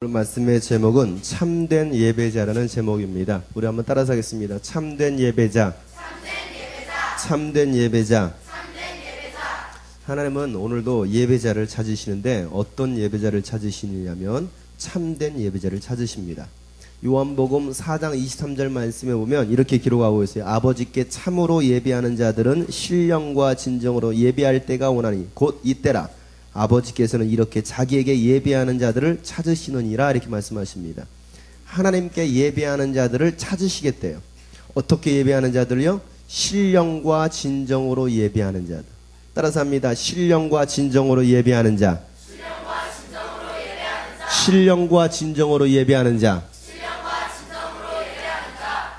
오늘 말씀의 제목은 참된 예배자라는 제목입니다. 우리 한번 따라서 하겠습니다. 참된 예배자. 참된 예배자. 하나님은 오늘도 예배자를 찾으시는데 어떤 예배자를 찾으시느냐면 참된 예배자를 찾으십니다. 요한복음 4장 23절 말씀에 보면 이렇게 기록하고 있어요. 아버지께 참으로 예배하는 자들은 신령과 진정으로 예배할 때가 오나니 곧 이때라. 아버지께서는 이렇게 자기에게 예배하는 자들을 찾으시느니라 이렇게 말씀하십니다. 하나님께 예배하는 자들을 찾으시겠대요. 어떻게 예배하는 자들요? 신령과 진정으로 예배하는 자들. 따라서 합니다. 신령과 진정으로 예배하는 자. 신령과 진정으로 예배하는 자.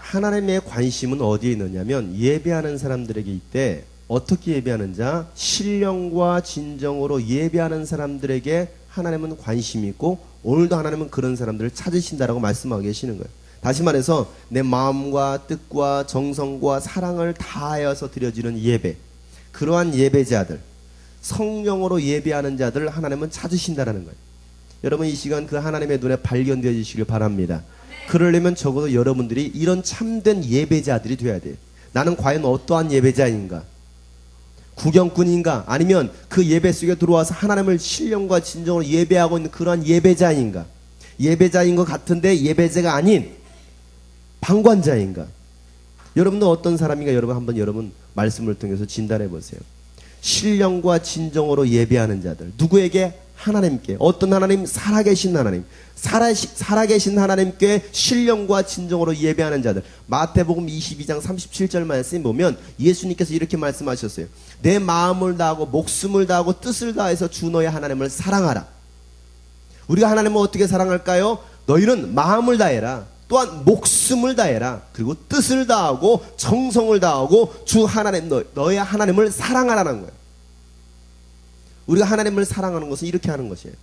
하나님의 관심은 어디에 있느냐면 예배하는 사람들에게 있대. 어떻게 예배하는 자? 신령과 진정으로 예배하는 사람들에게 하나님은 관심이 있고 오늘도 하나님은 그런 사람들을 찾으신다라고 말씀하고 계시는 거예요. 다시 말해서 내 마음과 뜻과 정성과 사랑을 다하여서 드려지는 예배, 그러한 예배자들, 성령으로 예배하는 자들을 하나님은 찾으신다라는 거예요. 여러분 이 시간 그 하나님의 눈에 발견되어지시길 바랍니다. 그러려면 적어도 여러분들이 이런 참된 예배자들이 돼야 돼요. 나는 과연 어떠한 예배자인가? 구경꾼인가? 아니면 그 예배 속에 들어와서 하나님을 신령과 진정으로 예배하고 있는 그러한 예배자인가? 예배자인 것 같은데 예배자가 아닌 방관자인가? 여러분도 어떤 사람인가? 여러분 말씀을 통해서 진단해 보세요. 신령과 진정으로 예배하는 자들. 누구에게? 하나님께. 어떤 하나님? 살아계신 하나님. 살아계신 하나님께 신령과 진정으로 예배하는 자들. 마태복음 22장 37절 말씀 보면 예수님께서 이렇게 말씀하셨어요. 내 마음을 다하고 목숨을 다하고 뜻을 다해서 주 너의 하나님을 사랑하라. 우리가 하나님을 어떻게 사랑할까요? 너희는 마음을 다해라. 또한 목숨을 다해라. 그리고 뜻을 다하고 정성을 다하고 주 하나님 너의 하나님을 사랑하라는 거예요. 우리가 하나님을 사랑하는 것은 이렇게 하는 것이에요.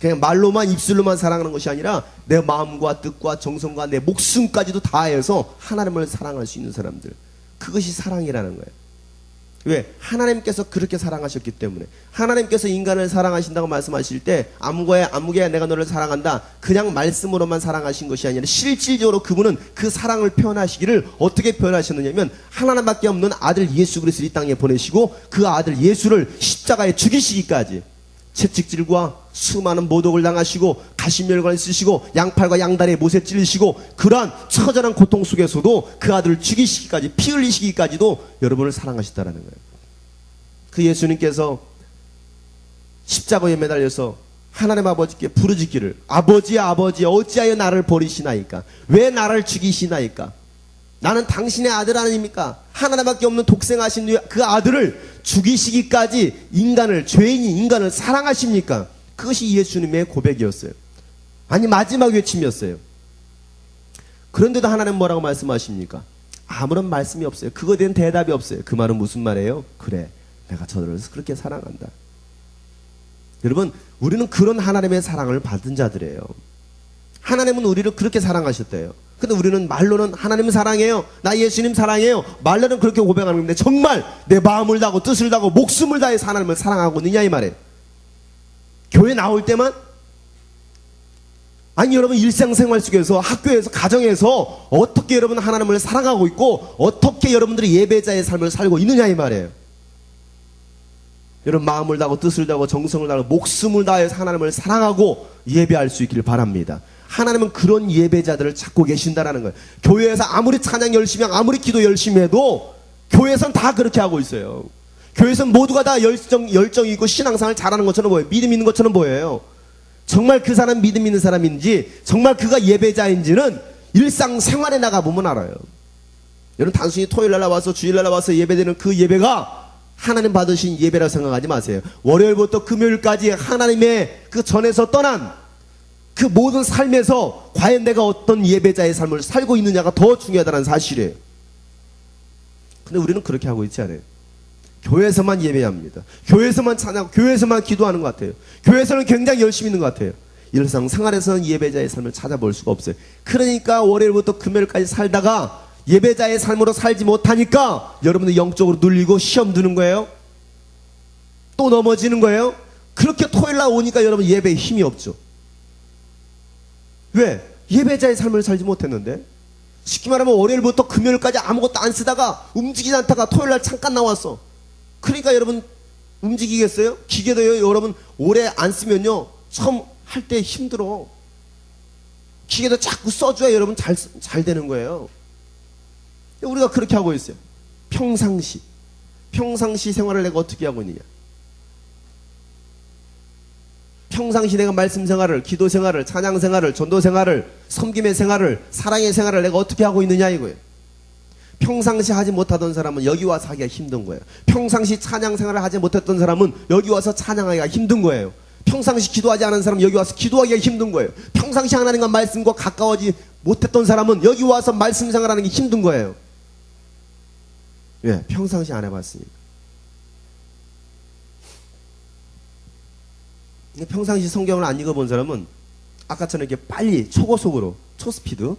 그냥 말로만 입술로만 사랑하는 것이 아니라 내 마음과 뜻과 정성과 내 목숨까지도 다해서 하나님을 사랑할 수 있는 사람들. 그것이 사랑이라는 거예요. 왜? 하나님께서 그렇게 사랑하셨기 때문에. 하나님께서 인간을 사랑하신다고 말씀하실 때 아무개야 내가 너를 사랑한다. 그냥 말씀으로만 사랑하신 것이 아니라 실질적으로 그분은 그 사랑을 표현하시기를 어떻게 표현하셨느냐면 하나님밖에 없는 아들 예수 그리스도를 이 땅에 보내시고 그 아들 예수를 십자가에 죽이시기까지 채찍질과 수많은 모독을 당하시고 가시멸관을 쓰시고 양팔과 양다리에 못에 찔리시고 그러한 처절한 고통 속에서도 그 아들을 죽이시기까지 피 흘리시기까지도 여러분을 사랑하셨다는 거예요. 그 예수님께서 십자가에 매달려서 하나님 아버지께 부르짖기를 아버지 어찌하여 나를 버리시나이까? 왜 나를 죽이시나이까? 나는 당신의 아들 아닙니까? 하나님밖에 없는 독생하신 그 아들을 죽이시기까지 죄인인 인간을 사랑하십니까? 그것이 예수님의 고백이었어요. 아니 마지막 외침이었어요. 그런데도 하나님 뭐라고 말씀하십니까? 아무런 말씀이 없어요. 그거에 대한 대답이 없어요. 그 말은 무슨 말이에요? 그래, 내가 저들을 그렇게 사랑한다. 여러분, 우리는 그런 하나님의 사랑을 받은 자들이에요. 하나님은 우리를 그렇게 사랑하셨대요. 근데 우리는 말로는 하나님 사랑해요. 나 예수님 사랑해요. 말로는 그렇게 고백하는 건데 정말 내 마음을 다하고 뜻을 다하고 목숨을 다해서 하나님을 사랑하고 있느냐 이 말이에요. 교회 나올 때만? 아니 여러분 일상생활 속에서 학교에서 가정에서 어떻게 여러분 하나님을 사랑하고 있고 어떻게 여러분들이 예배자의 삶을 살고 있느냐 이 말이에요. 여러분 마음을 다하고 뜻을 다하고 정성을 다하고 목숨을 다해서 하나님을 사랑하고 예배할 수 있기를 바랍니다. 하나님은 그런 예배자들을 찾고 계신다라는 거예요. 교회에서 아무리 찬양 열심히 하고 아무리 기도 열심히 해도 교회에서는 다 그렇게 하고 있어요. 교회에서는 모두가 다 열정이 있고 신앙생활을 잘하는 것처럼 보여요. 믿음 있는 것처럼 보여요. 정말 그 사람 믿음 있는 사람인지 정말 그가 예배자인지는 일상생활에 나가보면 알아요. 여러분 단순히 토요일날 나와서 주일날 나와서 예배되는 그 예배가 하나님 받으신 예배라고 생각하지 마세요. 월요일부터 금요일까지 하나님의 그 전에서 떠난 그 모든 삶에서 과연 내가 어떤 예배자의 삶을 살고 있느냐가 더 중요하다는 사실이에요. 근데 우리는 그렇게 하고 있지 않아요. 교회에서만 예배합니다. 교회에서만 찬양하고 교회에서만 기도하는 것 같아요. 교회에서는 굉장히 열심히 있는 것 같아요. 일상생활에서는 예배자의 삶을 찾아볼 수가 없어요. 그러니까 월요일부터 금요일까지 살다가 예배자의 삶으로 살지 못하니까 여러분들 영적으로 눌리고 시험 드는 거예요. 또 넘어지는 거예요. 그렇게 토요일날 오니까 여러분 예배에 힘이 없죠. 왜? 예배자의 삶을 살지 못했는데. 쉽게 말하면 월요일부터 금요일까지 아무것도 안 쓰다가 움직이지 않다가 토요일날 잠깐 나왔어. 그러니까 여러분 움직이겠어요? 기계도요 여러분 오래 안 쓰면요 처음 할 때 힘들어. 기계도 자꾸 써줘야 여러분 잘 되는 거예요. 우리가 그렇게 하고 있어요. 평상시 생활을 내가 어떻게 하고 있느냐. 평상시 내가 말씀 생활을, 기도 생활을, 찬양 생활을, 전도 생활을, 섬김의 생활을, 사랑의 생활을 내가 어떻게 하고 있느냐 이거예요. 평상시 하지 못하던 사람은 여기 와서 하기가 힘든 거예요. 평상시 찬양 생활을 하지 못했던 사람은 여기 와서 찬양하기가 힘든 거예요. 평상시 기도하지 않은 사람은 여기 와서 기도하기가 힘든 거예요. 평상시 하나님과 말씀과 가까워지 못했던 사람은 여기 와서 말씀 생활하는 게 힘든 거예요. 왜? 평상시 안 해봤으니까. 평상시 성경을 안 읽어본 사람은 아까처럼 이렇게 빨리 초고속으로 초스피드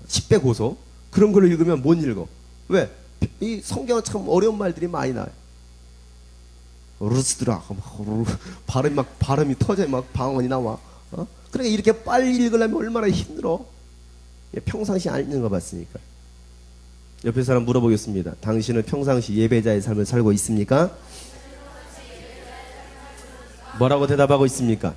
10배 고속 그런 걸 읽으면 못 읽어. 왜? 이 성경은 참 어려운 말들이 많이 나와요. 루스드라 발음이 터져 막 방언이 나와. 그러니까 이렇게 빨리 읽으려면 얼마나 힘들어. 평상시 안 읽는 거 봤으니까. 옆에 사람 물어보겠습니다. 당신은 평상시 예배자의 삶을 살고 있습니까? 뭐라고 대답하고 있습니까?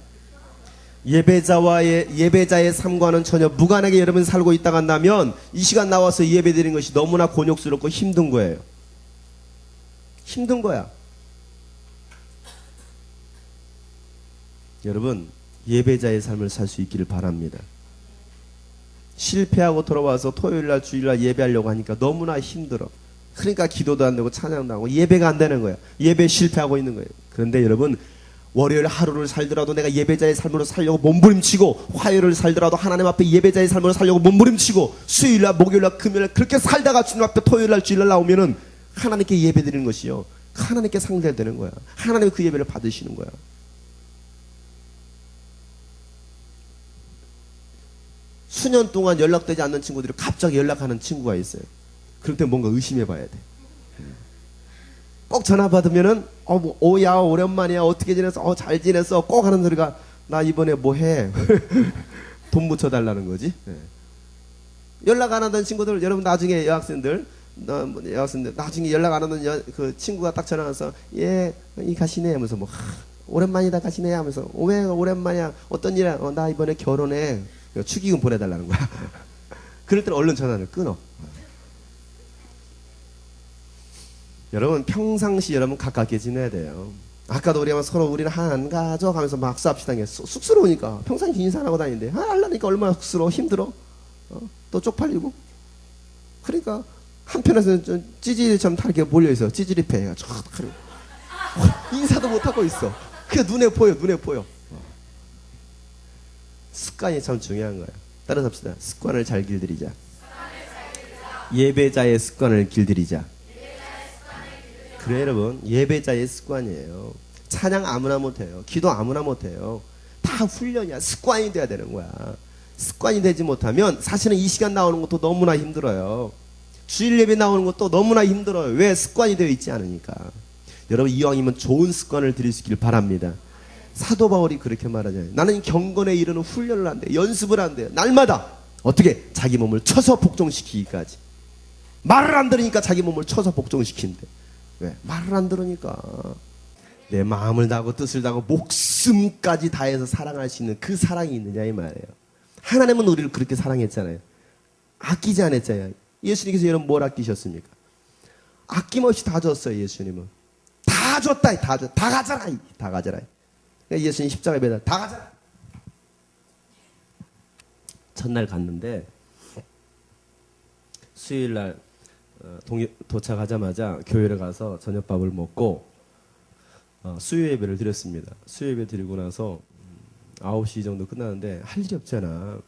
예배자의 삶과는 전혀 무관하게 여러분 살고 있다고 한다면 이 시간 나와서 예배 드리는 것이 너무나 곤욕스럽고 힘든 거예요. 힘든 거야. 여러분 예배자의 삶을 살 수 있기를 바랍니다. 실패하고 돌아와서 토요일날 주일날 예배하려고 하니까 너무나 힘들어. 그러니까 기도도 안 되고 찬양도 안 하고 예배가 안 되는 거야. 예배 실패하고 있는 거예요. 그런데 여러분 월요일 하루를 살더라도 내가 예배자의 삶으로 살려고 몸부림치고 화요일을 살더라도 하나님 앞에 예배자의 삶으로 살려고 몸부림치고 수요일날 목요일날 금요일날 그렇게 살다가 주님 앞에 토요일날 주일날 나오면은 하나님께 예배드리는 것이요 하나님께 상대되는 거야. 하나님이 그 예배를 받으시는 거야. 수년 동안 연락되지 않는 친구들이 갑자기 연락하는 친구가 있어요. 그럴 때 뭔가 의심해 봐야 돼. 꼭 전화 받으면은 오야 오랜만이야 어떻게 지냈어 잘 지냈어 꼭 하는 소리가 나 이번에 뭐 해 돈 묻혀달라는 거지. 연락 안 하던 친구들 여러분 나중에 여학생들 나중에 연락 안 하던 그 친구가 딱 전화 와서 예 이 가시네 하면서 뭐 오랜만이다 가시네 하면서 왜 오랜만이야 어떤 일이야 나 이번에 결혼해 축의금 보내달라는 거야. 그럴 때는 얼른 전화를 끊어. 여러분 평상시 여러분 가깝게 지내야 돼요. 아까도 우리가 서로 우리는 한 가족 하면서 막 싸웁시다. 쑥스러우니까 평상시 인사 안 하고 다니는데 하려니까 얼마나 쑥스러워 힘들어. 또 쪽팔리고. 그러니까 한편에서는 좀 찌질이처럼 다 이렇게 몰려있어. 찌질이패. 인사도 못하고 있어. 그게 눈에 보여. 습관이 참 중요한 거예요. 따라서 합시다. 습관을 잘 길들이자. 예배자의 습관을 길들이자. 그래 여러분 예배자의 습관이에요. 찬양 아무나 못해요. 기도 아무나 못해요. 다 훈련이야. 습관이 돼야 되는 거야. 습관이 되지 못하면 사실은 이 시간 나오는 것도 너무나 힘들어요. 주일 예배 나오는 것도 너무나 힘들어요. 왜? 습관이 되어 있지 않으니까. 여러분 이왕이면 좋은 습관을 들일 수 있길 바랍니다. 사도 바울이 그렇게 말하잖아요. 나는 경건에 이르는 훈련을 한대. 연습을 한대. 날마다 어떻게? 자기 몸을 쳐서 복종시키기까지. 말을 안 들으니까 자기 몸을 쳐서 복종시킨대. 왜? 말을 안 들으니까. 내 마음을 다하고 뜻을 다하고 목숨까지 다해서 사랑할 수 있는 그 사랑이 있느냐 이 말이에요. 하나님은 우리를 그렇게 사랑했잖아요. 아끼지 않았잖아요. 예수님께서 여러분 뭘 아끼셨습니까? 아낌없이 다 줬어요. 예수님은 다 줬다. 다 가져라. 다 가져라. 그러니까 예수님 십자가에 매달 다 가져라. 첫날 갔는데 수요일날 도착하자마자 교회를 가서 저녁밥을 먹고 수요 예배를 드렸습니다. 수요 예배 드리고 나서 9시 정도 끝나는데 할 일이 없잖아.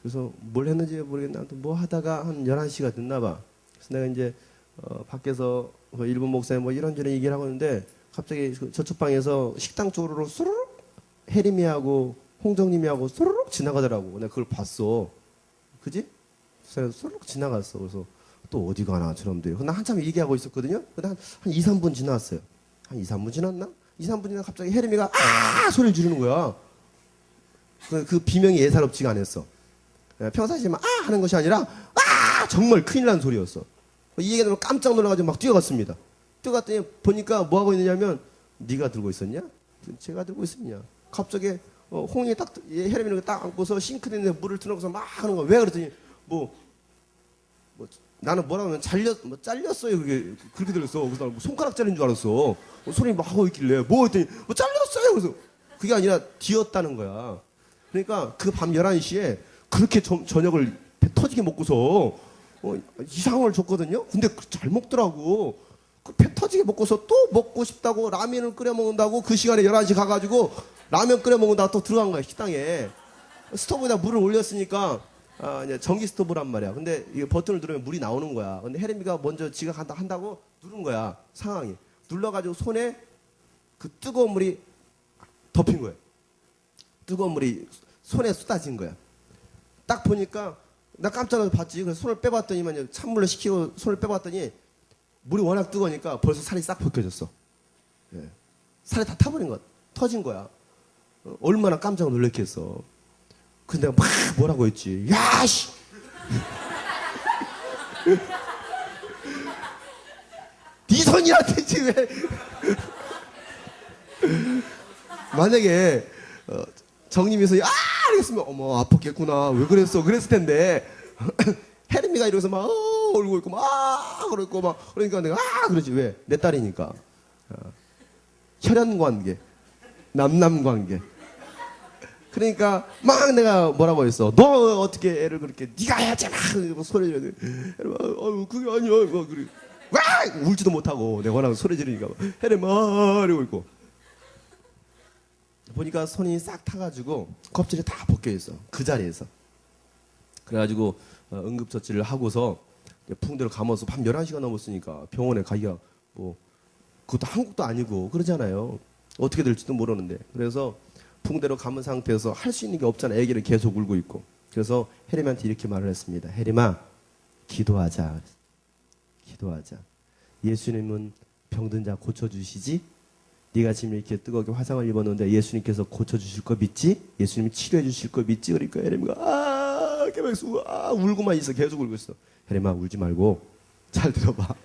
그래서 뭘 했는지 모르겠는데 아무튼 뭐 하다가 한 11시가 됐나 봐. 그래서 내가 이제 밖에서 일본 목사님 뭐 이런저런 얘기를 하고 있는데 갑자기 저쪽 방에서 식당 쪽으로 수르륵 혜림이하고 홍정님이하고 수르륵 지나가더라고. 내가 그걸 봤어. 그지? 수르륵 지나갔어. 그래서 또 어디 가나 저놈들이. 나 한참 얘기하고 있었거든요. 근데 한 2, 3분 지났어요. 한 2, 3분 지났나? 2, 3분 지나 갑자기 혜림이가 아 소리를 지르는 거야. 그 비명이 예사롭지가 않았어. 평상시에 막 하는 것이 아니라 정말 큰일 난 소리였어. 이 얘기 들으면 깜짝 놀라가지고 막 뛰어갔습니다. 뛰어갔더니 보니까 뭐 하고 있느냐면 네가 들고 있었냐? 제가 들고 있었냐? 갑자기 홍이 딱 혜림이를 딱 안고서 싱크대에 물을 틀어놓고서 막 하는 거야. 왜 그랬더니 뭐 나는 뭐라고 하면 잘렸어요. 그렇게 들렸어. 그래서 뭐 손가락 잘린 줄 알았어. 소리 막 하고 있길래 뭐 했더니 뭐 잘렸어요. 그래서 그게 아니라 뒤었다는 거야. 그러니까 그 밤 11시에 그렇게 저녁을 배 터지게 먹고서 이상한 걸 줬거든요. 근데 잘 먹더라고. 그 배 터지게 먹고서 또 먹고 싶다고 라면을 끓여 먹는다고 그 시간에 11시 가가지고 라면 끓여 먹는다고 또 들어간 거야, 식당에. 스토브에다 물을 올렸으니까 이제 전기 스토브란 말이야. 근데 이 버튼을 누르면 물이 나오는 거야. 근데 혜림이가 먼저 지가 한다고 누른 거야, 상황이. 눌러가지고 손에 그 뜨거운 물이 덮인 거야. 뜨거운 물이 손에 쏟아진 거야. 딱 보니까 나 깜짝 놀라서 봤지. 그래서 손을 빼봤더니만 찬물로 식히고 손을 빼봤더니 물이 워낙 뜨거우니까 벌써 살이 싹 벗겨졌어. 예. 살이 다 타버린 거야. 터진 거야. 얼마나 깜짝 놀랐겠어. 근데 내가 막 뭐라고 했지. 야, 씨! 네 손이야, 대체 왜. 만약에, 정님이서, 이랬으면, 어머, 아팠겠구나. 왜 그랬어? 그랬을 텐데, 혜림이가 이러면서 막, 울고 있고, 그러고 있고, 그러니까 내가, 그러지. 왜? 내 딸이니까. 혈연 관계. 남남 관계. 그러니까 막 내가 뭐라고 했어. 너 어떻게 애를 그렇게 네가 해야지 막 소리 지르는데 그게 아니야. 막 그래. 와! 울지도 못하고 내가 워낙 소리 지르니까 혜림아 이러고 있고 보니까 손이 싹 타가지고 껍질이 다 벗겨 있어. 그 자리에서. 그래가지고 응급처치를 하고서 붕대로 감아서 밤 11시가 넘었으니까 병원에 가기가 뭐 그것도 한국도 아니고 그러잖아요. 어떻게 될지도 모르는데. 그래서 붕대로 감은 상태에서 할 수 있는 게 없잖아. 애기를 계속 울고 있고. 그래서 혜림한테 이렇게 말을 했습니다. 혜림아, 기도하자. 기도하자. 예수님은 병든 자 고쳐주시지? 네가 지금 이렇게 뜨겁게 화상을 입었는데 예수님께서 고쳐주실 거 믿지? 예수님이 치료해 주실 거 믿지? 그러니까 혜림이가 계속 울고만 있어. 계속 울고 있어. 혜림아, 울지 말고 잘 들어봐.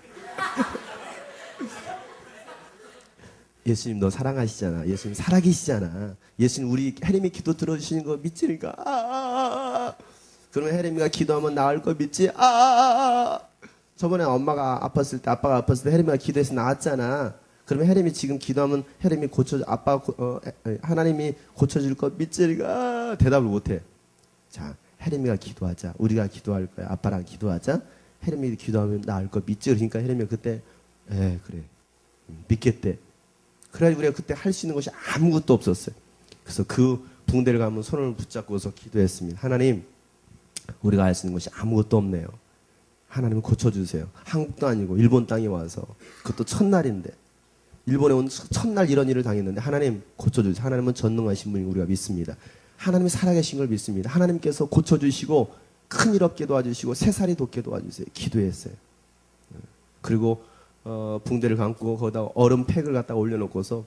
예수님 너 사랑하시잖아. 예수님 살아계시잖아. 예수님 우리 혜림이 기도 들어주시는 거 믿지니까. 그러면 혜림이가 기도하면 나을 거 믿지? 저번에 엄마가 아팠을 때 아빠가 아팠을 때 혜림이가 기도해서 나았잖아. 그러면 혜림이 지금 기도하면 혜림이 하나님이 고쳐줄 거 믿지니까. 대답을 못해. 자, 혜림이가 기도하자. 우리가 기도할 거야. 아빠랑 기도하자. 혜림이 기도하면 나을 거 믿지? 그러니까 혜림이가 그때 그래 믿겠대. 그래가지고 우리가 그때 할 수 있는 것이 아무것도 없었어요. 그래서 그 붕대를 감은 손을 붙잡고서 기도했습니다. 하나님, 우리가 할 수 있는 것이 아무것도 없네요. 하나님 고쳐주세요. 한국도 아니고 일본 땅에 와서 그것도 첫날인데 일본에 온 첫날 이런 일을 당했는데 하나님 고쳐주세요. 하나님은 전능하신 분이 우리가 믿습니다. 하나님이 살아계신 걸 믿습니다. 하나님께서 고쳐주시고 큰일 없게 도와주시고 새살이 돋게 도와주세요. 기도했어요. 그리고 붕대를 감고 거기다 얼음 팩을 갖다 올려놓고서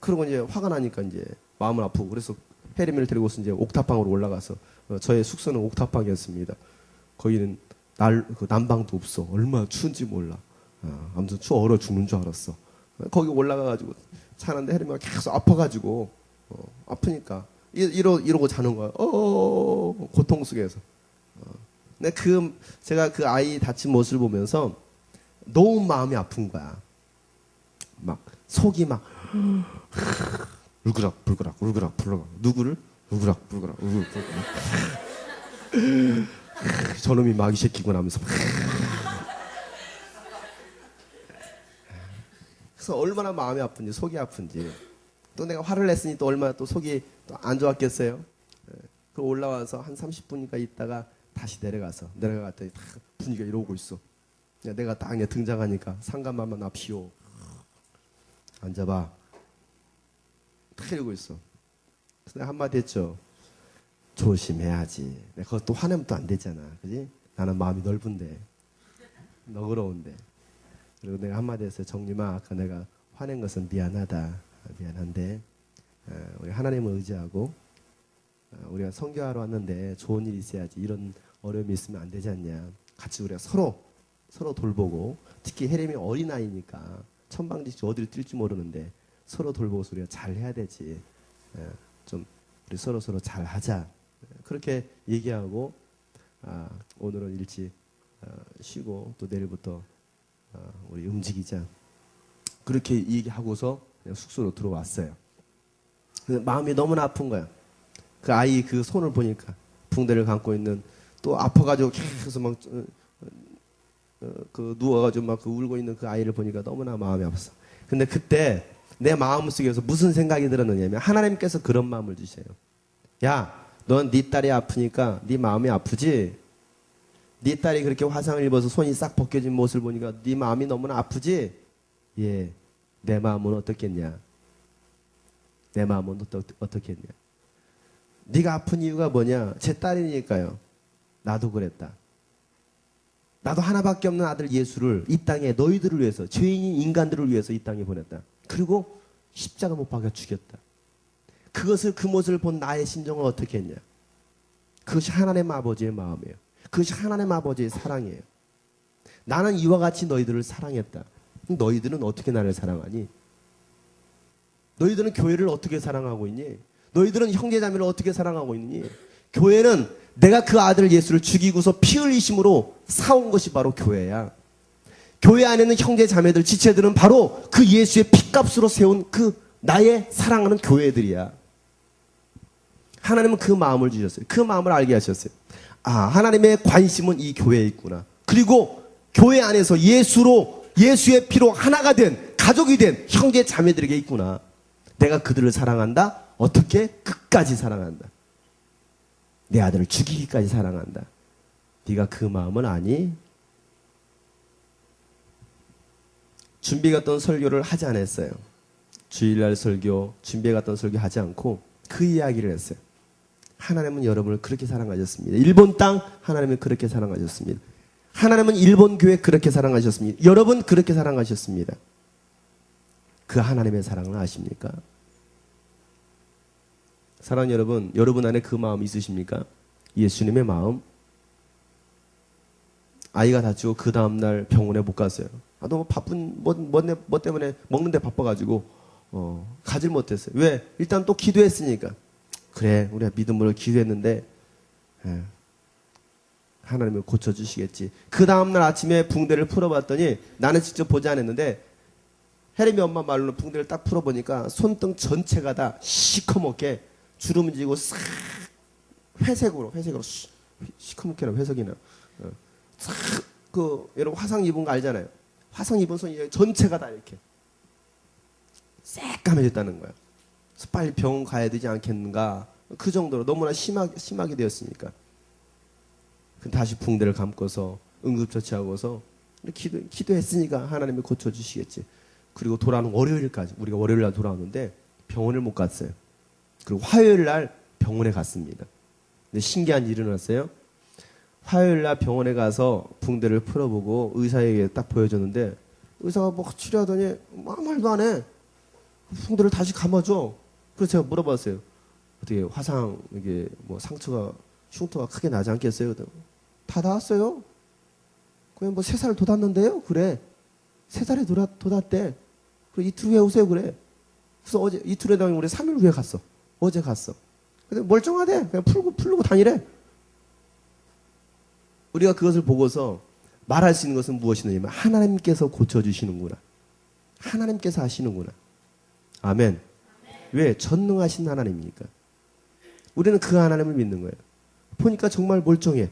그러고 이제 화가 나니까 이제 마음은 아프고 그래서 혜림이를 데리고서 이제 옥탑방으로 올라가서 저의 숙소는 옥탑방이었습니다. 거기는 그 난방도 없어. 얼마나 추운지 몰라. 아무튼 추워 얼어 죽는 줄 알았어. 거기 올라가가지고 자는데 혜림이가 계속 아파가지고 아프니까 이러고 자는 거야. 고통 속에서. 근데 제가 그 아이 다친 모습을 보면서 너무 마음이 아픈 거야. 막 속이 막 울그락불그락 누구를 울그락불그락 저놈이 마귀 새끼구나 하면서 그래서 얼마나 마음이 아픈지 속이 아픈지 또 내가 화를 냈으니 또 얼마나 또 속이 또 안 좋았겠어요. 그 올라와서 한 30분인가 있다가 다시 내려갔더니 다 분위기가 이러고 있어. 내가 딱 등장하니까 상간만만 납시오. 앉아봐. 딱 이러고 있어. 그래서 내가 한마디 했죠. 조심해야지. 내가 그것도 화내면 또 안 되잖아. 그지? 나는 마음이 넓은데. 너그러운데. 그리고 내가 한마디 했어요. 정림아, 아까 내가 화낸 것은 미안하다. 미안한데 우리 하나님을 의지하고 우리가 선교하러 왔는데 좋은 일 있어야지. 이런 어려움이 있으면 안 되지 않냐. 같이 우리가 서로 돌보고, 특히 혜림이 어린아이니까 천방지축 어디를 뛸지 모르는데 서로 돌보고서 우리가 잘 해야 되지. 좀 우리 서로 잘 하자. 그렇게 얘기하고, 오늘은 일찍 쉬고 또 내일부터 우리 움직이자. 그렇게 얘기하고서 그냥 숙소로 들어왔어요. 마음이 너무나 아픈 거야. 그 아이 그 손을 보니까 붕대를 감고 있는, 또 아파가지고 계속 막 그 누워가지고 막 그 울고 있는 그 아이를 보니까 너무나 마음이 아팠어. 근데 그때 내 마음속에서 무슨 생각이 들었느냐면, 하나님께서 그런 마음을 주세요. 야, 넌 네 딸이 아프니까 네 마음이 아프지? 네 딸이 그렇게 화상을 입어서 손이 싹 벗겨진 모습을 보니까 네 마음이 너무나 아프지? 예, 내 마음은 어떻겠냐? 내 마음은 어떻겠냐? 네가 아픈 이유가 뭐냐? 제 딸이니까요. 나도 그랬다. 나도 하나밖에 없는 아들 예수를 이 땅에 너희들을 위해서, 죄인인 인간들을 위해서 이 땅에 보냈다. 그리고 십자가 못 박아 죽였다. 그 모습을 본 나의 심정은 어떻게 했냐? 그것이 하나님 아버지의 마음이에요. 그것이 하나님 아버지의 사랑이에요. 나는 이와 같이 너희들을 사랑했다. 너희들은 어떻게 나를 사랑하니? 너희들은 교회를 어떻게 사랑하고 있니? 너희들은 형제자매를 어떻게 사랑하고 있니? 교회는 내가 그 아들 예수를 죽이고서 피 흘리심으로 사온 것이 바로 교회야. 교회 안에는 형제자매들, 지체들은 바로 그 예수의 피값으로 세운 그 나의 사랑하는 교회들이야. 하나님은 그 마음을 주셨어요. 그 마음을 알게 하셨어요. 하나님의 관심은 이 교회에 있구나. 그리고 교회 안에서 예수의 피로 하나가 된, 가족이 된 형제 자매들에게 있구나. 내가 그들을 사랑한다. 어떻게? 끝까지 사랑한다. 내 아들을 죽이기까지 사랑한다. 네가 그 마음은 아니? 준비 갔던 설교를 하지 않았어요. 주일날 설교, 준비해 갔던 설교 하지 않고 그 이야기를 했어요. 하나님은 여러분을 그렇게 사랑하셨습니다. 일본 땅 하나님은 그렇게 사랑하셨습니다. 하나님은 일본 교회 그렇게 사랑하셨습니다. 여러분 그렇게 사랑하셨습니다. 그 하나님의 사랑을 아십니까? 사랑하는 여러분, 여러분 안에 그 마음 있으십니까? 예수님의 마음. 아이가 다치고 그 다음날 병원에 못 갔어요. 너무 바쁜, 뭐 때문에 먹는데 바빠가지고 가질 못했어요. 왜? 일단 또 기도했으니까. 그래, 우리가 믿음으로 기도했는데 하나님은 고쳐주시겠지. 그 다음날 아침에 붕대를 풀어봤더니, 나는 직접 보지 않았는데 혜림이 엄마 말로는 붕대를 딱 풀어보니까 손등 전체가 다 시커멓게 주름 지고 싹 회색으로 시커멓게 회색이나 싹 여러분 화상 입은 거 알잖아요. 화상 입은 손이 전체가 다 이렇게 새까매졌다는 거야. 그래서 빨리 병원 가야 되지 않겠는가. 그 정도로 너무나 심하게 되었으니까. 다시 붕대를 감고서 응급처치하고서 기도했으니까 하나님이 고쳐주시겠지. 그리고 돌아오는 월요일까지, 우리가 월요일 날 돌아오는데 병원을 못 갔어요. 그리고 화요일 날 병원에 갔습니다. 근데 신기한 일이 일어났어요. 화요일 날 병원에 가서 붕대를 풀어보고 의사에게 딱 보여줬는데, 의사가 뭐 치료하더니 아무 말도 안 해. 붕대를 다시 감아줘. 그래서 제가 물어봤어요. 어떻게 화상, 이게 뭐 상처가, 흉터가 크게 나지 않겠어요? 다 나았어요. 그냥 뭐 3살 돋았는데요? 그래. 3살에 돋았대. 그래, 이틀 후에 오세요. 그래. 그래서 어제, 이틀에 다니 우리 3일 후에 갔어. 어제 갔어. 근데 멀쩡하대. 그냥 풀고 다니래. 우리가 그것을 보고서 말할 수 있는 것은 무엇이냐면, 하나님께서 고쳐주시는구나. 하나님께서 하시는구나. 아멘. 왜? 전능하신 하나님이니까. 우리는 그 하나님을 믿는 거예요. 보니까 정말 멀쩡해.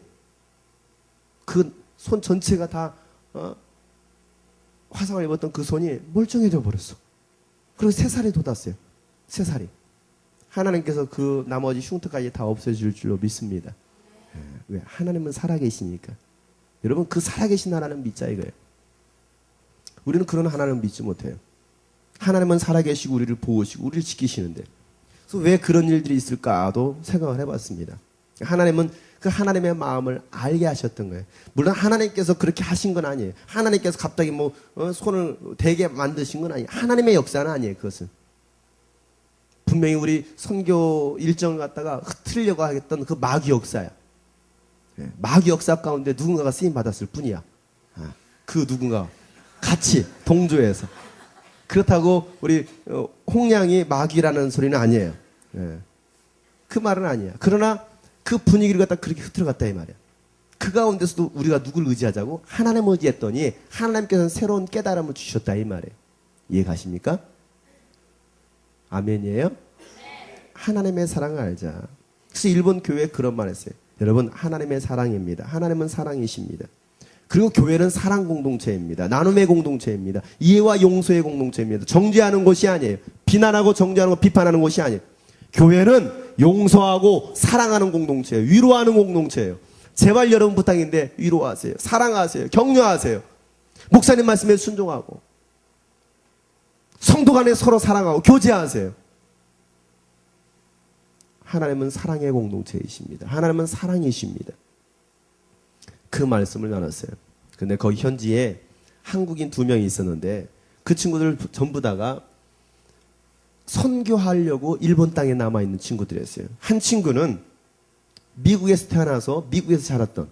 그 손 전체가 다 화상을 입었던 그 손이 멀쩡해져 버렸어. 그리고 3살이 돋았어요. 3살이. 하나님께서 그 나머지 흉터까지 다 없애줄 줄로 믿습니다. 왜? 하나님은 살아계시니까. 여러분, 그 살아계신 하나님 믿자 이거예요. 우리는 그런 하나님을 믿지 못해요. 하나님은 살아계시고 우리를 보호하시고 우리를 지키시는데, 그래서 왜 그런 일들이 있을까도 생각을 해봤습니다. 하나님은 그 하나님의 마음을 알게 하셨던 거예요. 물론 하나님께서 그렇게 하신 건 아니에요. 하나님께서 갑자기 손을 대게 만드신 건 아니에요. 하나님의 역사는 아니에요. 그것은 분명히 우리 선교 일정을 갖다가 흐트리려고 하겠던 그 마귀 역사야. 마귀 역사 가운데 누군가가 쓰임 받았을 뿐이야. 그 누군가 같이 동조해서. 그렇다고 우리 홍량이 마귀라는 소리는 아니에요. 그 말은 아니야. 그러나 그 분위기를 갖다 그렇게 흐트러갔다 이 말이야. 그 가운데서도 우리가 누구를 의지하자고? 하나님을 의지했더니 하나님께서는 새로운 깨달음을 주셨다 이 말이에요. 이해 가십니까? 아멘이에요? 하나님의 사랑을 알자. 그래서 일본 교회에 그런 말 했어요. 여러분, 하나님의 사랑입니다. 하나님은 사랑이십니다. 그리고 교회는 사랑 공동체입니다. 나눔의 공동체입니다. 이해와 용서의 공동체입니다. 정죄하는 곳이 아니에요. 비난하고 정죄하는 거, 비판하는 곳이 아니에요. 교회는 용서하고 사랑하는 공동체예요. 위로하는 공동체예요. 제발 여러분 부탁인데 위로하세요. 사랑하세요. 격려하세요. 목사님 말씀에 순종하고 성도 간에 서로 사랑하고 교제하세요. 하나님은 사랑의 공동체이십니다. 하나님은 사랑이십니다. 그 말씀을 나눴어요. 근데 거기 현지에 한국인 2명이 있었는데 그 친구들 전부 다가 선교하려고 일본 땅에 남아있는 친구들이었어요. 한 친구는 미국에서 태어나서 미국에서 자랐던,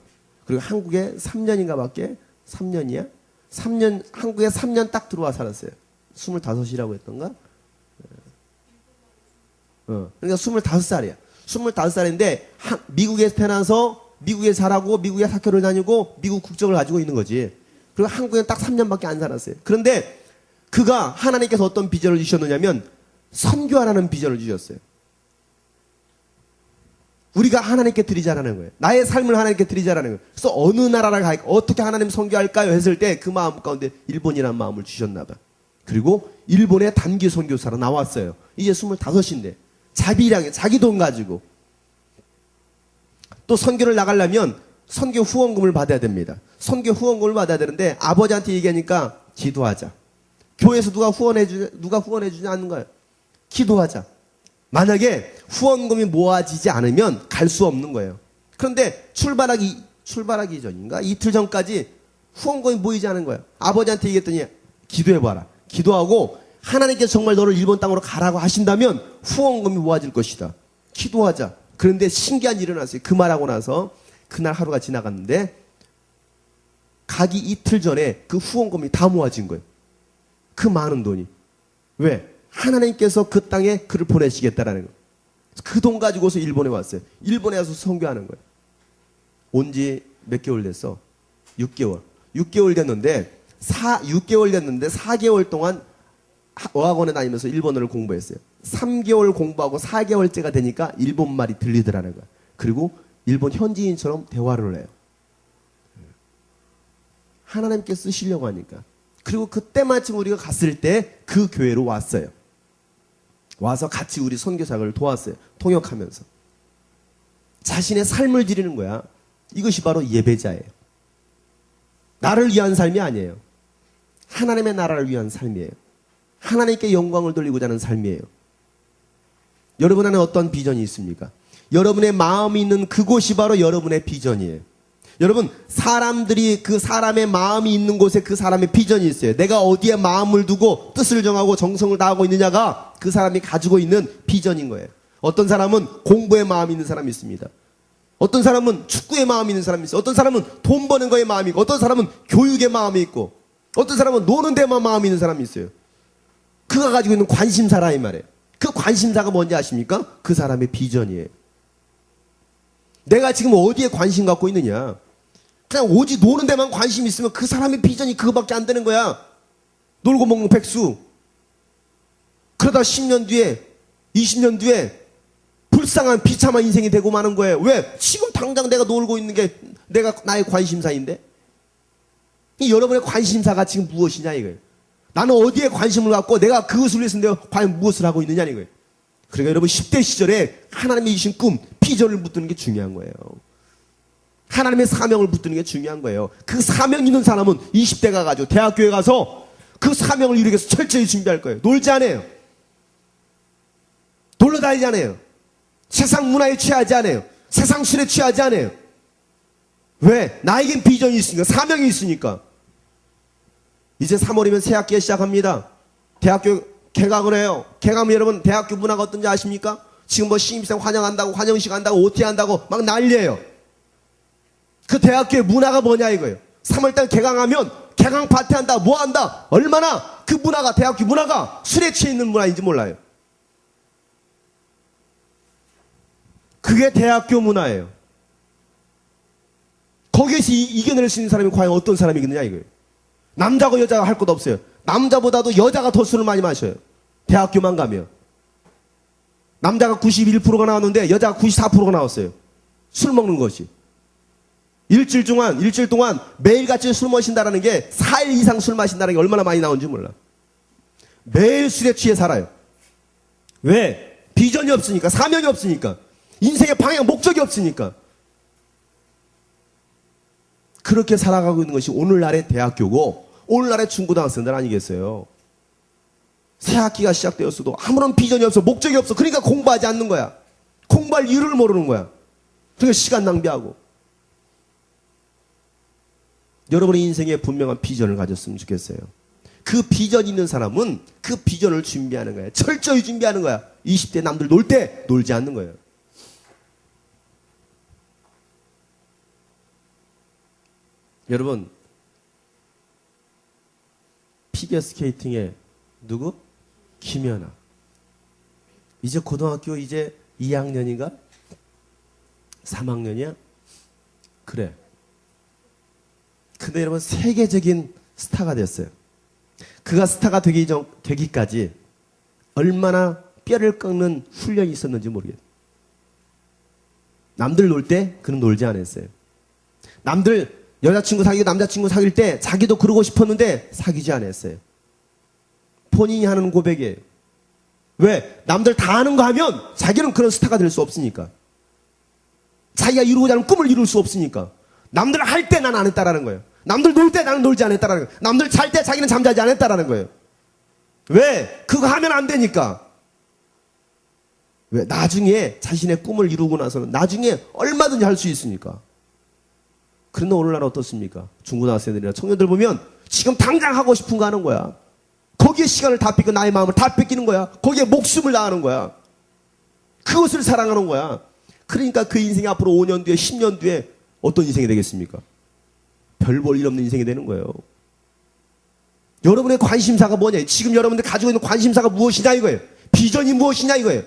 그리고 한국에 3년인가 밖에 3년이야? 3년, 한국에 3년 딱 들어와 살았어요. 25이라고 했던가? 그러니까 25살이야. 25살인데 미국에서 태어나서 미국에 자라고 미국에 학교를 다니고 미국 국적을 가지고 있는 거지. 그리고 한국에는 딱 3년밖에 안 살았어요. 그런데 그가 하나님께서 어떤 비전을 주셨느냐면 선교하라는 비전을 주셨어요. 우리가 하나님께 드리자라는 거예요. 나의 삶을 하나님께 드리자라는 거예요. 그래서 어느 나라를 갈까, 어떻게 하나님 선교할까요? 했을 때 그 마음 가운데 일본이라는 마음을 주셨나 봐. 그리고 일본의 단기 선교사로 나왔어요. 이제 25인데 자비량에 자기 돈 가지고 또 선교를 나가려면 선교 후원금을 받아야 됩니다. 선교 후원금을 받아야 되는데 아버지한테 얘기하니까 기도하자. 교회에서 누가 후원해주지 않는 거예요. 기도하자. 만약에 후원금이 모아지지 않으면 갈 수 없는 거예요. 그런데 출발하기 전인가? 이틀 전까지 후원금이 모이지 않은 거예요. 아버지한테 얘기했더니 기도해봐라. 기도하고 하나님께서 정말 너를 일본 땅으로 가라고 하신다면 후원금이 모아질 것이다. 기도하자. 그런데 신기한 일이 일어났어요. 그 말하고 나서 그날 하루가 지나갔는데 가기 이틀 전에 그 후원금이 다 모아진 거예요. 그 많은 돈이. 왜? 하나님께서 그 땅에 그를 보내시겠다라는 거예요. 그 돈 가지고서 일본에 왔어요. 일본에 와서 선교하는 거예요. 온 지 몇 개월 됐어? 6개월. 6개월 됐는데 4개월 동안 어학원에 다니면서 일본어를 공부했어요. 3개월 공부하고 4개월째가 되니까 일본말이 들리더라는 거예요. 그리고 일본 현지인처럼 대화를 해요. 하나님께 쓰시려고 하니까. 그리고 그때 마침 우리가 갔을 때 그 교회로 왔어요. 와서 같이 우리 선교사를 도왔어요. 통역하면서. 자신의 삶을 드리는 거야. 이것이 바로 예배자예요. 나를 위한 삶이 아니에요. 하나님의 나라를 위한 삶이에요. 하나님께 영광을 돌리고자 하는 삶이에요. 여러분 안에 어떤 비전이 있습니까? 여러분의 마음이 있는 그곳이 바로 여러분의 비전이에요. 여러분, 사람들이 그 사람의 마음이 있는 곳에 그 사람의 비전이 있어요. 내가 어디에 마음을 두고 뜻을 정하고 정성을 다하고 있느냐가 그 사람이 가지고 있는 비전인 거예요. 어떤 사람은 공부에 마음이 있는 사람이 있습니다. 어떤 사람은 축구에 마음이 있는 사람이 있어요. 어떤 사람은 돈 버는 거에 마음이 있고, 어떤 사람은 교육에 마음이 있고, 어떤 사람은 노는 데만 마음이 있는 사람이 있어요. 그가 가지고 있는 관심사라 이 말이에요. 그 관심사가 뭔지 아십니까? 그 사람의 비전이에요. 내가 지금 어디에 관심 갖고 있느냐? 그냥 오직 노는 데만 관심 있으면 그 사람의 비전이 그거밖에 안 되는 거야. 놀고 먹는 백수. 그러다 10년 뒤에, 20년 뒤에 불쌍한 비참한 인생이 되고 마는 거예요. 왜? 지금 당장 내가 놀고 있는 게 내가 나의 관심사인데? 이 여러분의 관심사가 지금 무엇이냐 이거예요. 나는 어디에 관심을 갖고 내가 그것을 위해서 내가 과연 무엇을 하고 있느냐 이거예요. 그러니까 여러분 10대 시절에 하나님이 주신 꿈, 비전을 붙드는 게 중요한 거예요. 하나님의 사명을 붙드는 게 중요한 거예요. 그 사명 있는 사람은 20대가 가지고 대학교에 가서 그 사명을 이루기 위해서 철저히 준비할 거예요. 놀지 않아요. 놀러 다니지 않아요. 세상 문화에 취하지 않아요. 세상 술에 취하지 않아요. 왜? 나에겐 비전이 있으니까, 사명이 있으니까. 이제 3월이면 새학기가 시작합니다. 대학교 개강을 해요. 개강하면 여러분 대학교 문화가 어떤지 아십니까? 지금 뭐 신입생 환영한다고, 환영식 한다고, OT 한다고 막 난리예요. 그 대학교의 문화가 뭐냐 이거예요. 3월달 개강하면 개강 파티 한다, 뭐 한다. 얼마나 그 문화가, 대학교 문화가 술에 취해 있는 문화인지 몰라요. 그게 대학교 문화예요. 거기에서 이겨낼 수 있는 사람이 과연 어떤 사람이겠느냐 이거예요. 남자고 여자가 할 것 없어요. 남자보다도 여자가 더 술을 많이 마셔요. 대학교만 가면. 남자가 91%가 나왔는데 여자가 94%가 나왔어요. 술 먹는 것이. 일주일 동안 매일같이 술 마신다는 게 4일 이상 술 마신다는 게 얼마나 많이 나오는지 몰라. 매일 술에 취해 살아요. 왜? 비전이 없으니까, 사명이 없으니까, 인생의 방향, 목적이 없으니까. 그렇게 살아가고 있는 것이 오늘날의 대학교고 오늘날의 중고등학생들 아니겠어요? 새 학기가 시작되었어도 아무런 비전이 없어, 목적이 없어. 그러니까 공부하지 않는 거야. 공부할 이유를 모르는 거야. 그러니까 시간 낭비하고. 여러분의 인생에 분명한 비전을 가졌으면 좋겠어요. 그 비전 있는 사람은 그 비전을 준비하는 거야. 철저히 준비하는 거야. 20대 남들 놀 때 놀지 않는 거예요. 여러분, 피겨스케이팅의 누구? 김연아. 이제 고등학교 이제 2학년인가? 3학년이야? 그래. 근데 여러분 세계적인 스타가 됐어요. 그가 스타가 되기까지 얼마나 뼈를 깎는 훈련이 있었는지 모르겠어요. 남들 놀 때 그는 놀지 않았어요. 남들 여자친구 사귀고 남자친구 사귈 때 자기도 그러고 싶었는데 사귀지 않았어요. 본인이 하는 고백이에요. 왜? 남들 다 하는 거 하면 자기는 그런 스타가 될 수 없으니까. 자기가 이루고자 하는 꿈을 이룰 수 없으니까. 남들 할 때 난 안 했다라는 거예요. 남들 놀 때 나는 놀지 않았다라는 거예요. 남들 잘 때 자기는 잠자지 않았다라는 거예요. 왜? 그거 하면 안 되니까. 왜? 나중에 자신의 꿈을 이루고 나서는 나중에 얼마든지 할 수 있으니까. 그런데 오늘날 어떻습니까? 중고등학생들이나 청년들 보면 지금 당장 하고 싶은 거 하는 거야. 거기에 시간을 다 뺏고 나의 마음을 다 뺏기는 거야. 거기에 목숨을 다하는 거야. 그것을 사랑하는 거야. 그러니까 그 인생이 앞으로 5년 뒤에 10년 뒤에 어떤 인생이 되겠습니까? 별 볼 일 없는 인생이 되는 거예요. 여러분의 관심사가 뭐냐? 지금 여러분들 가지고 있는 관심사가 무엇이냐 이거예요. 비전이 무엇이냐 이거예요.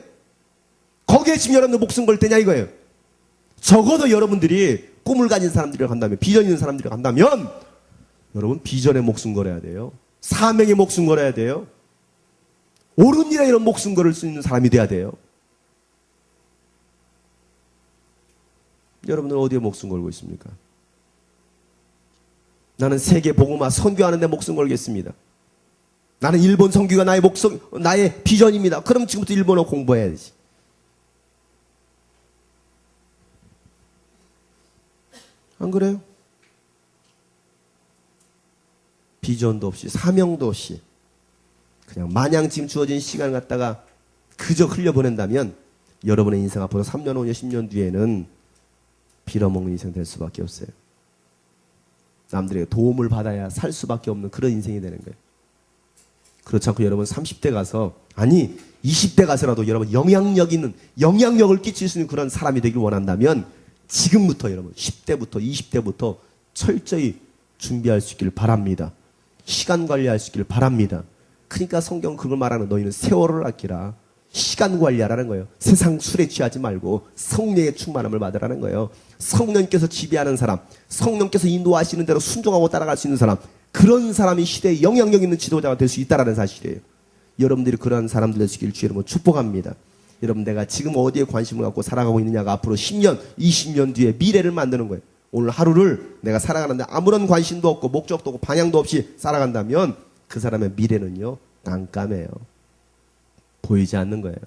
거기에 지금 여러분들 목숨 걸 때냐 이거예요. 적어도 여러분들이 꿈을 가진 사람들이랑 간다면, 비전 있는 사람들이랑 간다면 여러분 비전에 목숨 걸어야 돼요. 사명에 목숨 걸어야 돼요. 옳은 일에 이런 목숨 걸을 수 있는 사람이 돼야 돼요. 여러분들은 어디에 목숨 걸고 있습니까? 나는 세계 복음화 선교하는 데 목숨 걸겠습니다. 나는 일본 선교가 나의 비전입니다. 그럼 지금부터 일본어 공부해야지. 안 그래요? 비전도 없이 사명도 없이 그냥 마냥 지금 주어진 시간을 갖다가 그저 흘려보낸다면 여러분의 인생 앞으로 3년, 5년, 10년 뒤에는 빌어먹는 인생 될 수밖에 없어요. 남들에게 도움을 받아야 살 수밖에 없는 그런 인생이 되는 거예요. 그렇지 않고 여러분 30대 가서, 아니 20대 가서라도 여러분 영향력을 끼칠 수 있는 그런 사람이 되길 원한다면 지금부터 여러분 10대부터 20대부터 철저히 준비할 수 있기를 바랍니다. 시간 관리할 수 있기를 바랍니다. 그러니까 성경 그걸 말하는, 너희는 세월을 아끼라. 시간 관리하라는 거예요. 세상 술에 취하지 말고 성령의 충만함을 받으라는 거예요. 성령께서 지배하는 사람, 성령께서 인도하시는 대로 순종하고 따라갈 수 있는 사람, 그런 사람이 시대에 영향력 있는 지도자가 될 수 있다는 사실이에요. 여러분들이 그러한 사람들 되시길 주의 이름으로 축복합니다. 여러분, 내가 지금 어디에 관심을 갖고 살아가고 있느냐가 앞으로 10년, 20년 뒤에 미래를 만드는 거예요. 오늘 하루를 내가 살아가는데 아무런 관심도 없고 목적도 없고 방향도 없이 살아간다면 그 사람의 미래는요, 깜깜해요. 보이지 않는 거예요.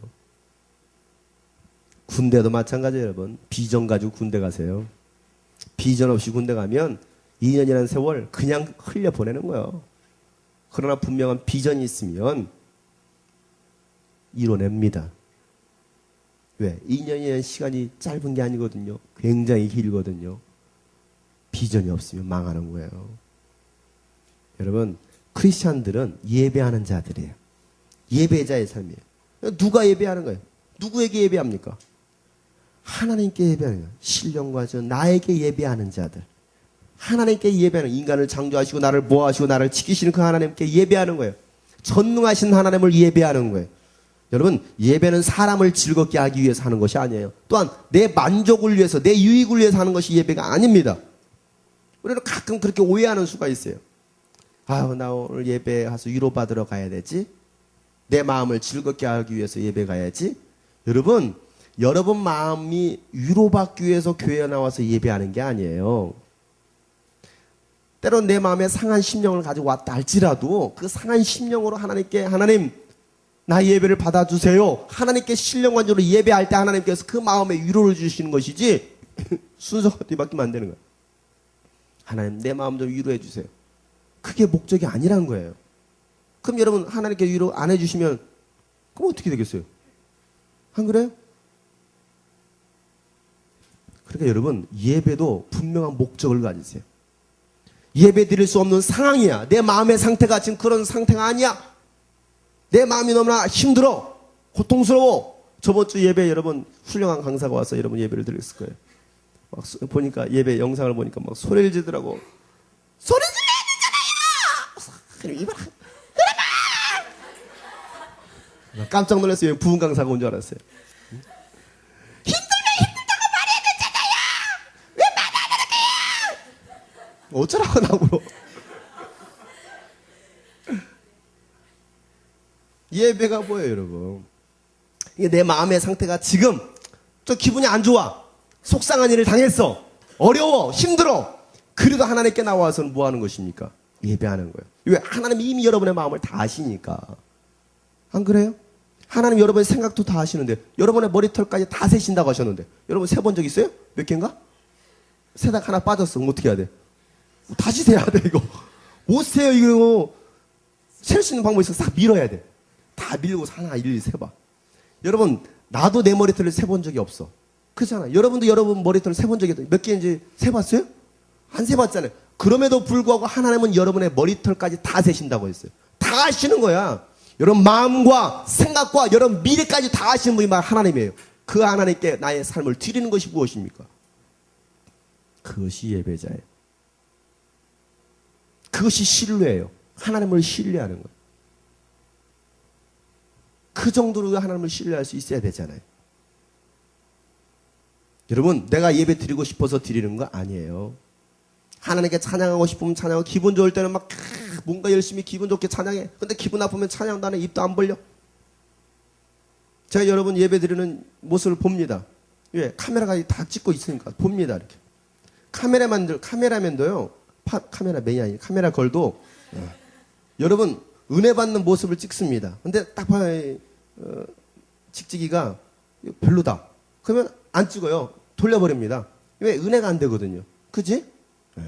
군대도 마찬가지예요, 여러분. 비전 가지고 군대 가세요. 비전 없이 군대 가면 2년이라는 세월 그냥 흘려보내는 거예요. 그러나 분명한 비전이 있으면 이뤄냅니다. 왜? 2년이라는 시간이 짧은 게 아니거든요. 굉장히 길거든요. 비전이 없으면 망하는 거예요. 여러분, 크리스찬들은 예배하는 자들이에요. 예배자의 삶이에요. 누가 예배하는 거예요? 누구에게 예배합니까? 하나님께 예배하는 거예요. 신령과 나에게 예배하는 자들. 하나님께 예배하는, 인간을 창조하시고 나를 보호하시고 나를 지키시는 그 하나님께 예배하는 거예요. 전능하신 하나님을 예배하는 거예요. 여러분, 예배는 사람을 즐겁게 하기 위해서 하는 것이 아니에요. 또한 내 만족을 위해서, 내 유익을 위해서 하는 것이 예배가 아닙니다. 우리는 가끔 그렇게 오해하는 수가 있어요. 아유, 나 오늘 예배 가서 위로받으러 가야 되지? 내 마음을 즐겁게 하기 위해서 예배 가야지? 여러분, 여러분 마음이 위로받기 위해서 교회에 나와서 예배하는 게 아니에요. 때론 내 마음에 상한 심령을 가지고 왔다 할지라도 그 상한 심령으로 하나님께, 하나님, 나 예배를 받아주세요. 하나님께 신령관적으로 예배할 때 하나님께서 그 마음에 위로를 주시는 것이지 순서가 뒤바뀌면 안 되는 거예요. 하나님, 내 마음 좀 위로해 주세요. 그게 목적이 아니란 거예요. 그럼 여러분, 하나님께 위로 안 해주시면 그럼 어떻게 되겠어요? 안 그래요? 그러니까 여러분, 예배도 분명한 목적을 가지세요. 예배 드릴 수 없는 상황이야. 내 마음의 상태가 지금 그런 상태가 아니야. 내 마음이 너무나 힘들어. 고통스러워. 저번 주 예배 여러분 훌륭한 강사가 와서 여러분 예배를 드렸을 거예요. 막 보니까 예배 영상을 보니까 막 소리를 지르더라고. 소리 질러야 되잖아요. 그럼 이봐. 깜짝 놀랐어요. 부흥 강사가 온 줄 알았어요. 힘들면 힘들다고 말해야 되잖아요. 왜 말 안 하는 거야? 어쩌라고 나보러. 예배가 뭐예요, 여러분? 이게 내 마음의 상태가 지금 좀 기분이 안 좋아. 속상한 일을 당했어. 어려워. 힘들어. 그래도 하나님께 나와서는 뭐 하는 것입니까? 예배하는 거예요. 왜? 하나님이 이미 여러분의 마음을 다 아시니까. 안 그래요? 하나님 여러분의 생각도 다 아시는데, 여러분의 머리털까지 다 세신다고 하셨는데, 여러분 세본 적 있어요? 몇 개인가? 세닥 하나 빠졌어. 그럼 어떻게 해야 돼? 다시 세야 돼, 이거. 못 세요, 이거. 셀 수 있는 방법이 있어. 싹 밀어야 돼. 다 밀고 하나 일일이 세봐. 여러분, 나도 내 머리털을 세본 적이 없어. 그렇잖아. 여러분도 여러분 머리털을 세본 적이 몇 개인지 세봤어요? 안 세봤잖아요. 그럼에도 불구하고 하나님은 여러분의 머리털까지 다 세신다고 했어요. 다 아시는 거야. 여러분 마음과 생각과 여러분 미래까지 다 아시는 분이 말 하나님이에요. 그 하나님께 나의 삶을 드리는 것이 무엇입니까? 그것이 예배자예요. 그것이 신뢰예요. 하나님을 신뢰하는 거예요. 그 정도로 하나님을 신뢰할 수 있어야 되잖아요. 여러분, 내가 예배 드리고 싶어서 드리는 거 아니에요. 하나님께 찬양하고 싶으면 찬양하고, 기분 좋을 때는 막 뭔가 열심히 기분 좋게 찬양해. 근데 기분 나쁘면 찬양도 안 해. 입도 안 벌려. 제가 여러분 예배 드리는 모습을 봅니다. 왜? 카메라가 다 찍고 있으니까 봅니다. 이렇게. 카메라맨도요. 카메라맨이 아니에요. 카메라 걸도 여러분 은혜 받는 모습을 찍습니다. 근데 딱 봐요. 찍찍이가 별로다. 그러면 안 찍어요. 돌려버립니다. 왜? 은혜가 안 되거든요. 그지? 네.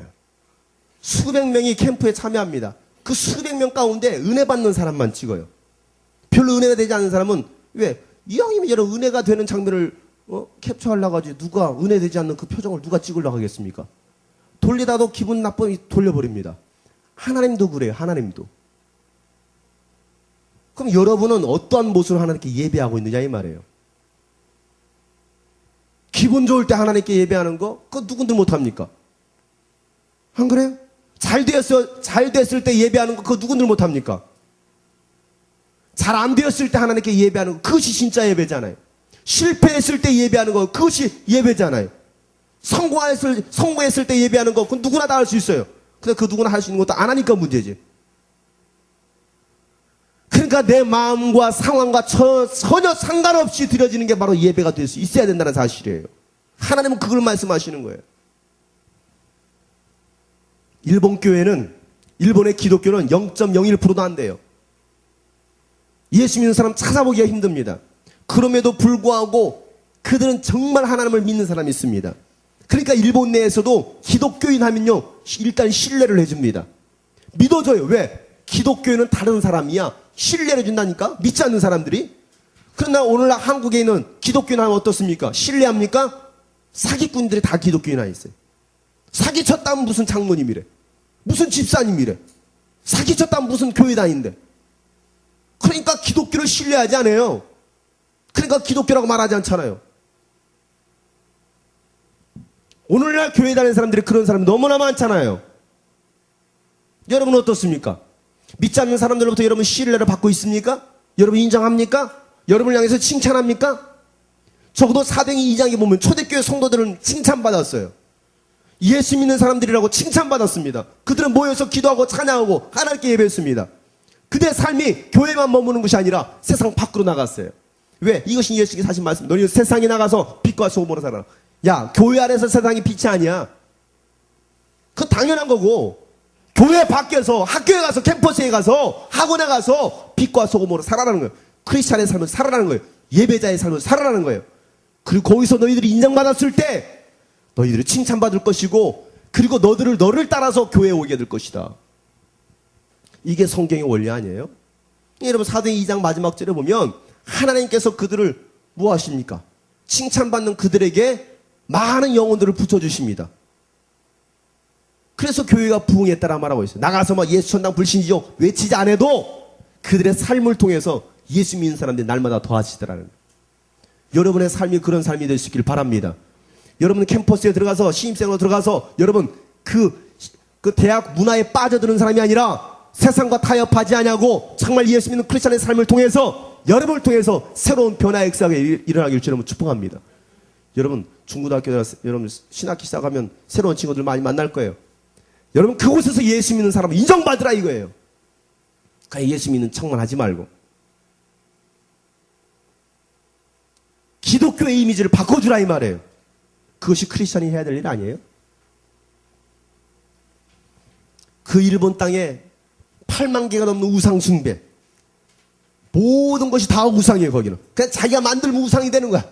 수백 명이 캠프에 참여합니다. 그 수백 명 가운데 은혜 받는 사람만 찍어요. 별로 은혜가 되지 않는 사람은 왜? 이왕이면 여러분 은혜가 되는 장면을 캡처하려고 하지 누가 은혜 되지 않는 그 표정을 누가 찍으려고 하겠습니까? 돌리다도 기분 나쁘면 돌려버립니다. 하나님도 그래요. 하나님도. 그럼 여러분은 어떠한 모습으로 하나님께 예배하고 있느냐 이 말이에요. 기분 좋을 때 하나님께 예배하는 거 그거 누군들 못합니까? 안 그래요? 잘 됐을 때 예배하는 거 그거 누군들 못합니까? 잘 안 되었을 때 하나님께 예배하는 거 그것이 진짜 예배잖아요. 실패했을 때 예배하는 거 그것이 예배잖아요. 성공했을 때 예배하는 거 그건 누구나 다 할 수 있어요. 근데 그 누구나 할 수 있는 것도 안 하니까 문제지. 그러니까 내 마음과 상황과 전혀 상관없이 드려지는 게 바로 예배가 될 수 있어야 된다는 사실이에요. 하나님은 그걸 말씀하시는 거예요. 일본의 기독교는 0.01%도 안 돼요. 예수 믿는 사람 찾아보기가 힘듭니다. 그럼에도 불구하고 그들은 정말 하나님을 믿는 사람이 있습니다. 그러니까 일본 내에서도 기독교인 하면요 일단 신뢰를 해줍니다. 믿어줘요. 왜? 기독교인은 다른 사람이야. 신뢰를 해준다니까? 믿지 않는 사람들이. 그러나 오늘날 한국에 있는 기독교인 하면 어떻습니까? 신뢰합니까? 사기꾼들이 다 기독교인 안에 있어요. 사기쳤다면 무슨 장모님이래. 무슨 집사님이래. 사기쳤다면 무슨 교회 다닌대. 그러니까 기독교를 신뢰하지 않아요. 그러니까 기독교라고 말하지 않잖아요. 오늘날 교회 다니는 사람들이 그런 사람이 너무나 많잖아요. 여러분 어떻습니까? 믿지 않는 사람들로부터 여러분 신뢰를 받고 있습니까? 여러분 인정합니까? 여러분을 향해서 칭찬합니까? 적어도 사도행전 2장에 보면 초대교회 성도들은 칭찬받았어요. 예수 믿는 사람들이라고 칭찬받았습니다. 그들은 모여서 기도하고 찬양하고 하나님께 예배했습니다. 그들의 삶이 교회만 머무는 것이 아니라 세상 밖으로 나갔어요. 왜? 이것이 예수님이 하신 말씀. 너희는 세상에 나가서 빛과 소금으로 살아라. 야, 교회 안에서 세상이 빛이 아니야. 그건 당연한 거고, 교회 밖에서, 학교에 가서, 캠퍼스에 가서, 학원에 가서 빛과 소금으로 살아라는 거예요. 크리스찬의 삶을 살아라는 거예요. 예배자의 삶을 살아라는 거예요. 그리고 거기서 너희들이 인정받았을 때 너희들이 칭찬받을 것이고, 그리고 너를 따라서 교회에 오게 될 것이다. 이게 성경의 원리 아니에요? 여러분 사도행전 2장 마지막 절에 보면 하나님께서 그들을 뭐 하십니까? 칭찬받는 그들에게 많은 영혼들을 붙여주십니다. 그래서 교회가 부흥했다라 말하고 있어요. 나가서 막 예수 천당 불신지요 외치지 않아도 그들의 삶을 통해서 예수 믿는 사람들이 날마다 더하시더라는 거예요. 여러분의 삶이 그런 삶이 될 수 있길 바랍니다. 여러분 캠퍼스에 들어가서 신입생으로 들어가서 여러분 그 대학 문화에 빠져드는 사람이 아니라 세상과 타협하지 않냐고 정말 예수 믿는 크리스찬의 삶을 통해서 여러분을 통해서 새로운 변화의 역사가 일어나길 주님은 축복합니다. 여러분 중고등학교 들어가서 여러분 신학기 시작하면 새로운 친구들 많이 만날 거예요. 여러분 그곳에서 예수 믿는 사람을 인정받으라 이거예요. 그러니까 예수 믿는 척만 하지 말고 기독교의 이미지를 바꿔주라 이 말이에요. 그것이 크리스찬이 해야 될 일 아니에요? 그 일본 땅에 8만 개가 넘는 우상 숭배. 모든 것이 다 우상이에요, 거기는. 그냥 자기가 만들면 우상이 되는 거야.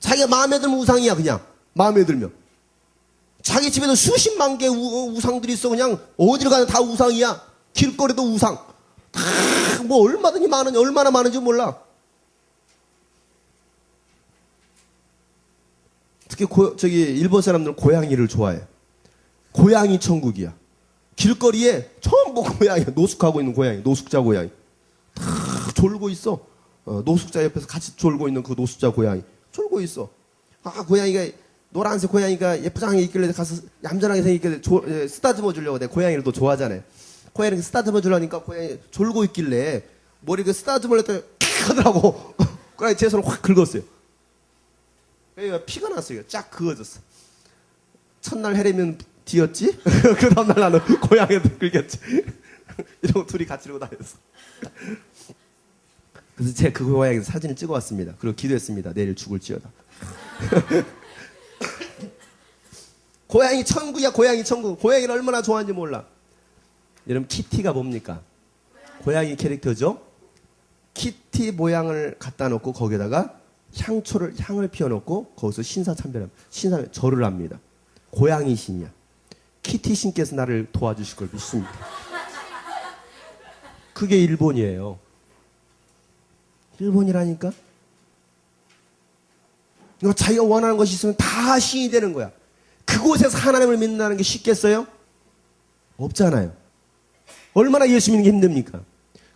자기가 마음에 들면 우상이야, 그냥. 마음에 들면. 자기 집에도 수십만 개 우상들이 있어. 그냥 어디를 가든 다 우상이야. 길거리도 우상. 다 뭐 얼마든지 많으니 얼마나 많은지 몰라. 특히 일본 사람들은 고양이를 좋아해. 고양이 천국이야. 길거리에 전부 고양이, 노숙하고 있는 고양이, 노숙자 고양이. 다 졸고 있어. 노숙자 옆에서 같이 졸고 있는 그 노숙자 고양이. 졸고 있어. 고양이가, 노란색 고양이가 예쁘장하게 있길래 가서 얌전하게 생겼길래 쓰다듬어 주려고 내가 고양이를 또 좋아하잖아요. 고양이를 쓰다듬어 주려니까 고양이 졸고 있길래 머리를 쓰다듬으려 했더니 탁 하더라고. 그래, 제 손을 확 긁었어요. 피가 났어요. 쫙 그어졌어. 첫날 해리면 뒤였지? 그 다음날 나는 고양이한테 긁혔지. 이러고 둘이 같이 이러고 다녔어. 그래서 제가 그 고양이 사진을 찍어 왔습니다. 그리고 기도했습니다. 내일 죽을지어다. 고양이 천국이야, 고양이 천국. 고양이를 얼마나 좋아하는지 몰라. 여러분, 키티가 뭡니까? 고양이 캐릭터죠? 키티 모양을 갖다 놓고 거기다가 향을 피워놓고 거기서 신사참배를 절을 합니다. 고양이 신이야. 키티 신께서 나를 도와주실 걸 믿습니다. 그게 일본이에요. 일본이라니까? 이거 자기가 원하는 것이 있으면 다 신이 되는 거야. 그곳에서 하나님을 믿는다는 게 쉽겠어요? 없잖아요. 얼마나 예수 믿는 게 힘듭니까?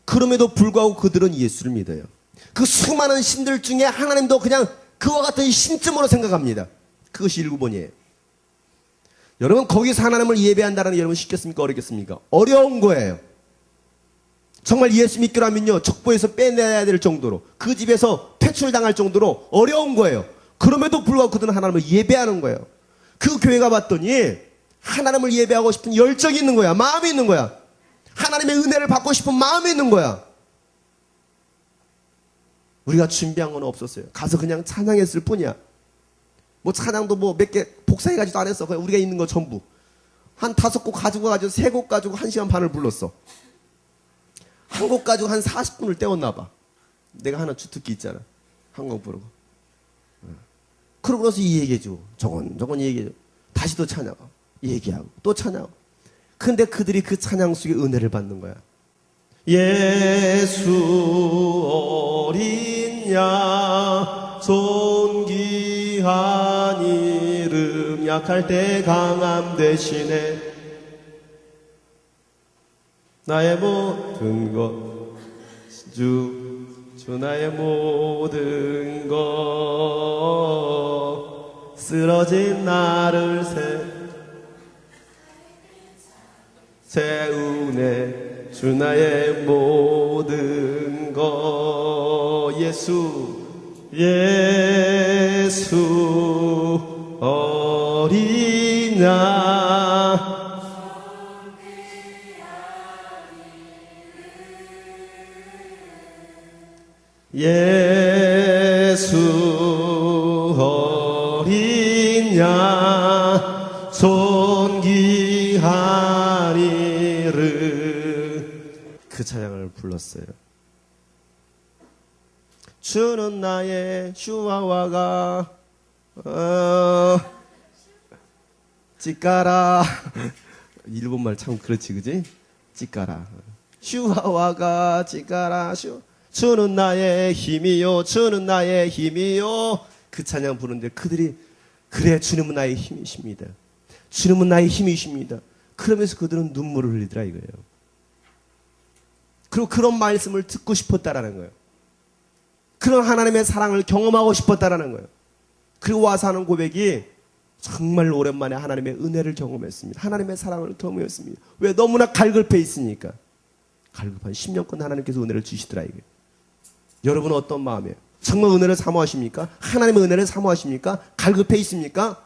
그럼에도 불구하고 그들은 예수를 믿어요. 그 수많은 신들 중에 하나님도 그냥 그와 같은 신쯤으로 생각합니다. 그것이 일본이에요. 여러분 거기서 하나님을 예배한다는 게 여러분 쉽겠습니까? 어렵겠습니까? 어려운 거예요. 정말 예수 믿기라면요 척보에서 빼내야 될 정도로 그 집에서 퇴출당할 정도로 어려운 거예요. 그럼에도 불구하고 그들은 하나님을 예배하는 거예요. 그 교회가 봤더니 하나님을 예배하고 싶은 열정이 있는 거야. 마음이 있는 거야. 하나님의 은혜를 받고 싶은 마음이 있는 거야. 우리가 준비한 건 없었어요. 가서 그냥 찬양했을 뿐이야. 뭐 찬양도 뭐 몇 개 복사해가지도 안 했어. 그냥 우리가 있는 거 전부. 한 5곡 가지고 3곡 가지고 1시간 반을 불렀어. 한 곡 가지고 한 40분을 때웠나 봐. 내가 하나 주특기 있잖아. 한 곡 부르고. 그러고 나서 이 얘기해주고 저건 얘기해주고 다시 또 찬양하고 얘기하고 또 찬양하고. 근데 그들이 그 찬양 속에 은혜를 받는 거야. 예수 어린 양 존귀한 이름 약할 때 강함 대신에 나의 모든 것 주 나의 모든 것 쓰러진 나를 세우네. 주 나의 모든 것 예수 어린 양 예수 어린 양 존귀하리를 그 찬양을 불렀어요. 주는 나의 슈아와가 찌까라 일본말 참 그렇지 그지? 찌까라 슈아와가 찌까라 주는 나의 힘이요 주는 나의 힘이요 그 찬양 부르는데 그들이 그래 주님은 나의 힘이십니다. 주님은 나의 힘이십니다. 그러면서 그들은 눈물을 흘리더라 이거예요. 그리고 그런 말씀을 듣고 싶었다라는 거예요. 그런 하나님의 사랑을 경험하고 싶었다라는 거예요. 그리고 와서 하는 고백이 정말 오랜만에 하나님의 은혜를 경험했습니다. 하나님의 사랑을 경험했습니다. 왜? 너무나 갈급해 있으니까. 갈급한 10년간 하나님께서 은혜를 주시더라 이거예요. 여러분은 어떤 마음이에요? 정말 은혜를 사모하십니까? 하나님의 은혜를 사모하십니까? 갈급해 있습니까?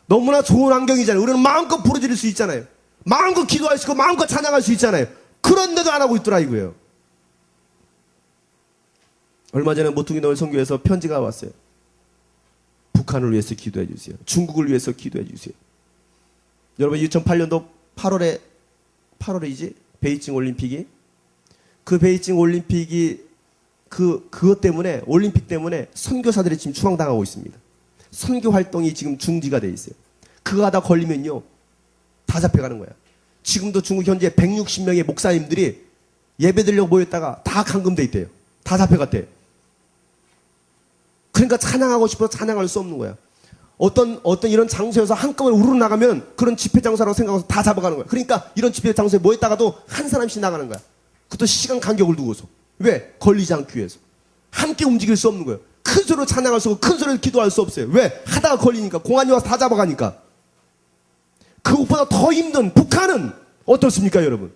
너무나 좋은 환경이잖아요. 우리는 마음껏 부르짖을 수 있잖아요. 마음껏 기도할 수 있고 마음껏 찬양할 수 있잖아요. 그런데도 안 하고 있더라 이거예요. 얼마 전에 모퉁이 너울 선교에서 편지가 왔어요. 북한을 위해서 기도해 주세요. 중국을 위해서 기도해 주세요. 여러분 2008년도 8월이지 베이징 올림픽이 그 베이징 올림픽이 그것 때문에 올림픽 때문에 선교사들이 지금 추방당하고 있습니다. 선교 활동이 지금 중지가 돼 있어요. 그거 하다 걸리면요 다 잡혀가는 거야. 지금도 중국 현재 160명의 목사님들이 예배드리려고 모였다가 다 감금돼 있대요. 다 잡혀갔대요. 그러니까 찬양하고 싶어서 찬양할 수 없는 거야. 어떤 이런 장소에서 한꺼번에 우르르 나가면 그런 집회 장소라고 생각해서 다 잡아가는 거야. 그러니까 이런 집회 장소에 모였다가도 한 사람씩 나가는 거야. 그것도 시간 간격을 두고서. 왜? 걸리지 않기 위해서. 함께 움직일 수 없는 거예요. 큰 소리로 찬양할 수 없고 큰 소리로 기도할 수 없어요. 왜? 하다가 걸리니까. 공안이 와서 다 잡아가니까. 그것보다 더 힘든 북한은 어떻습니까 여러분?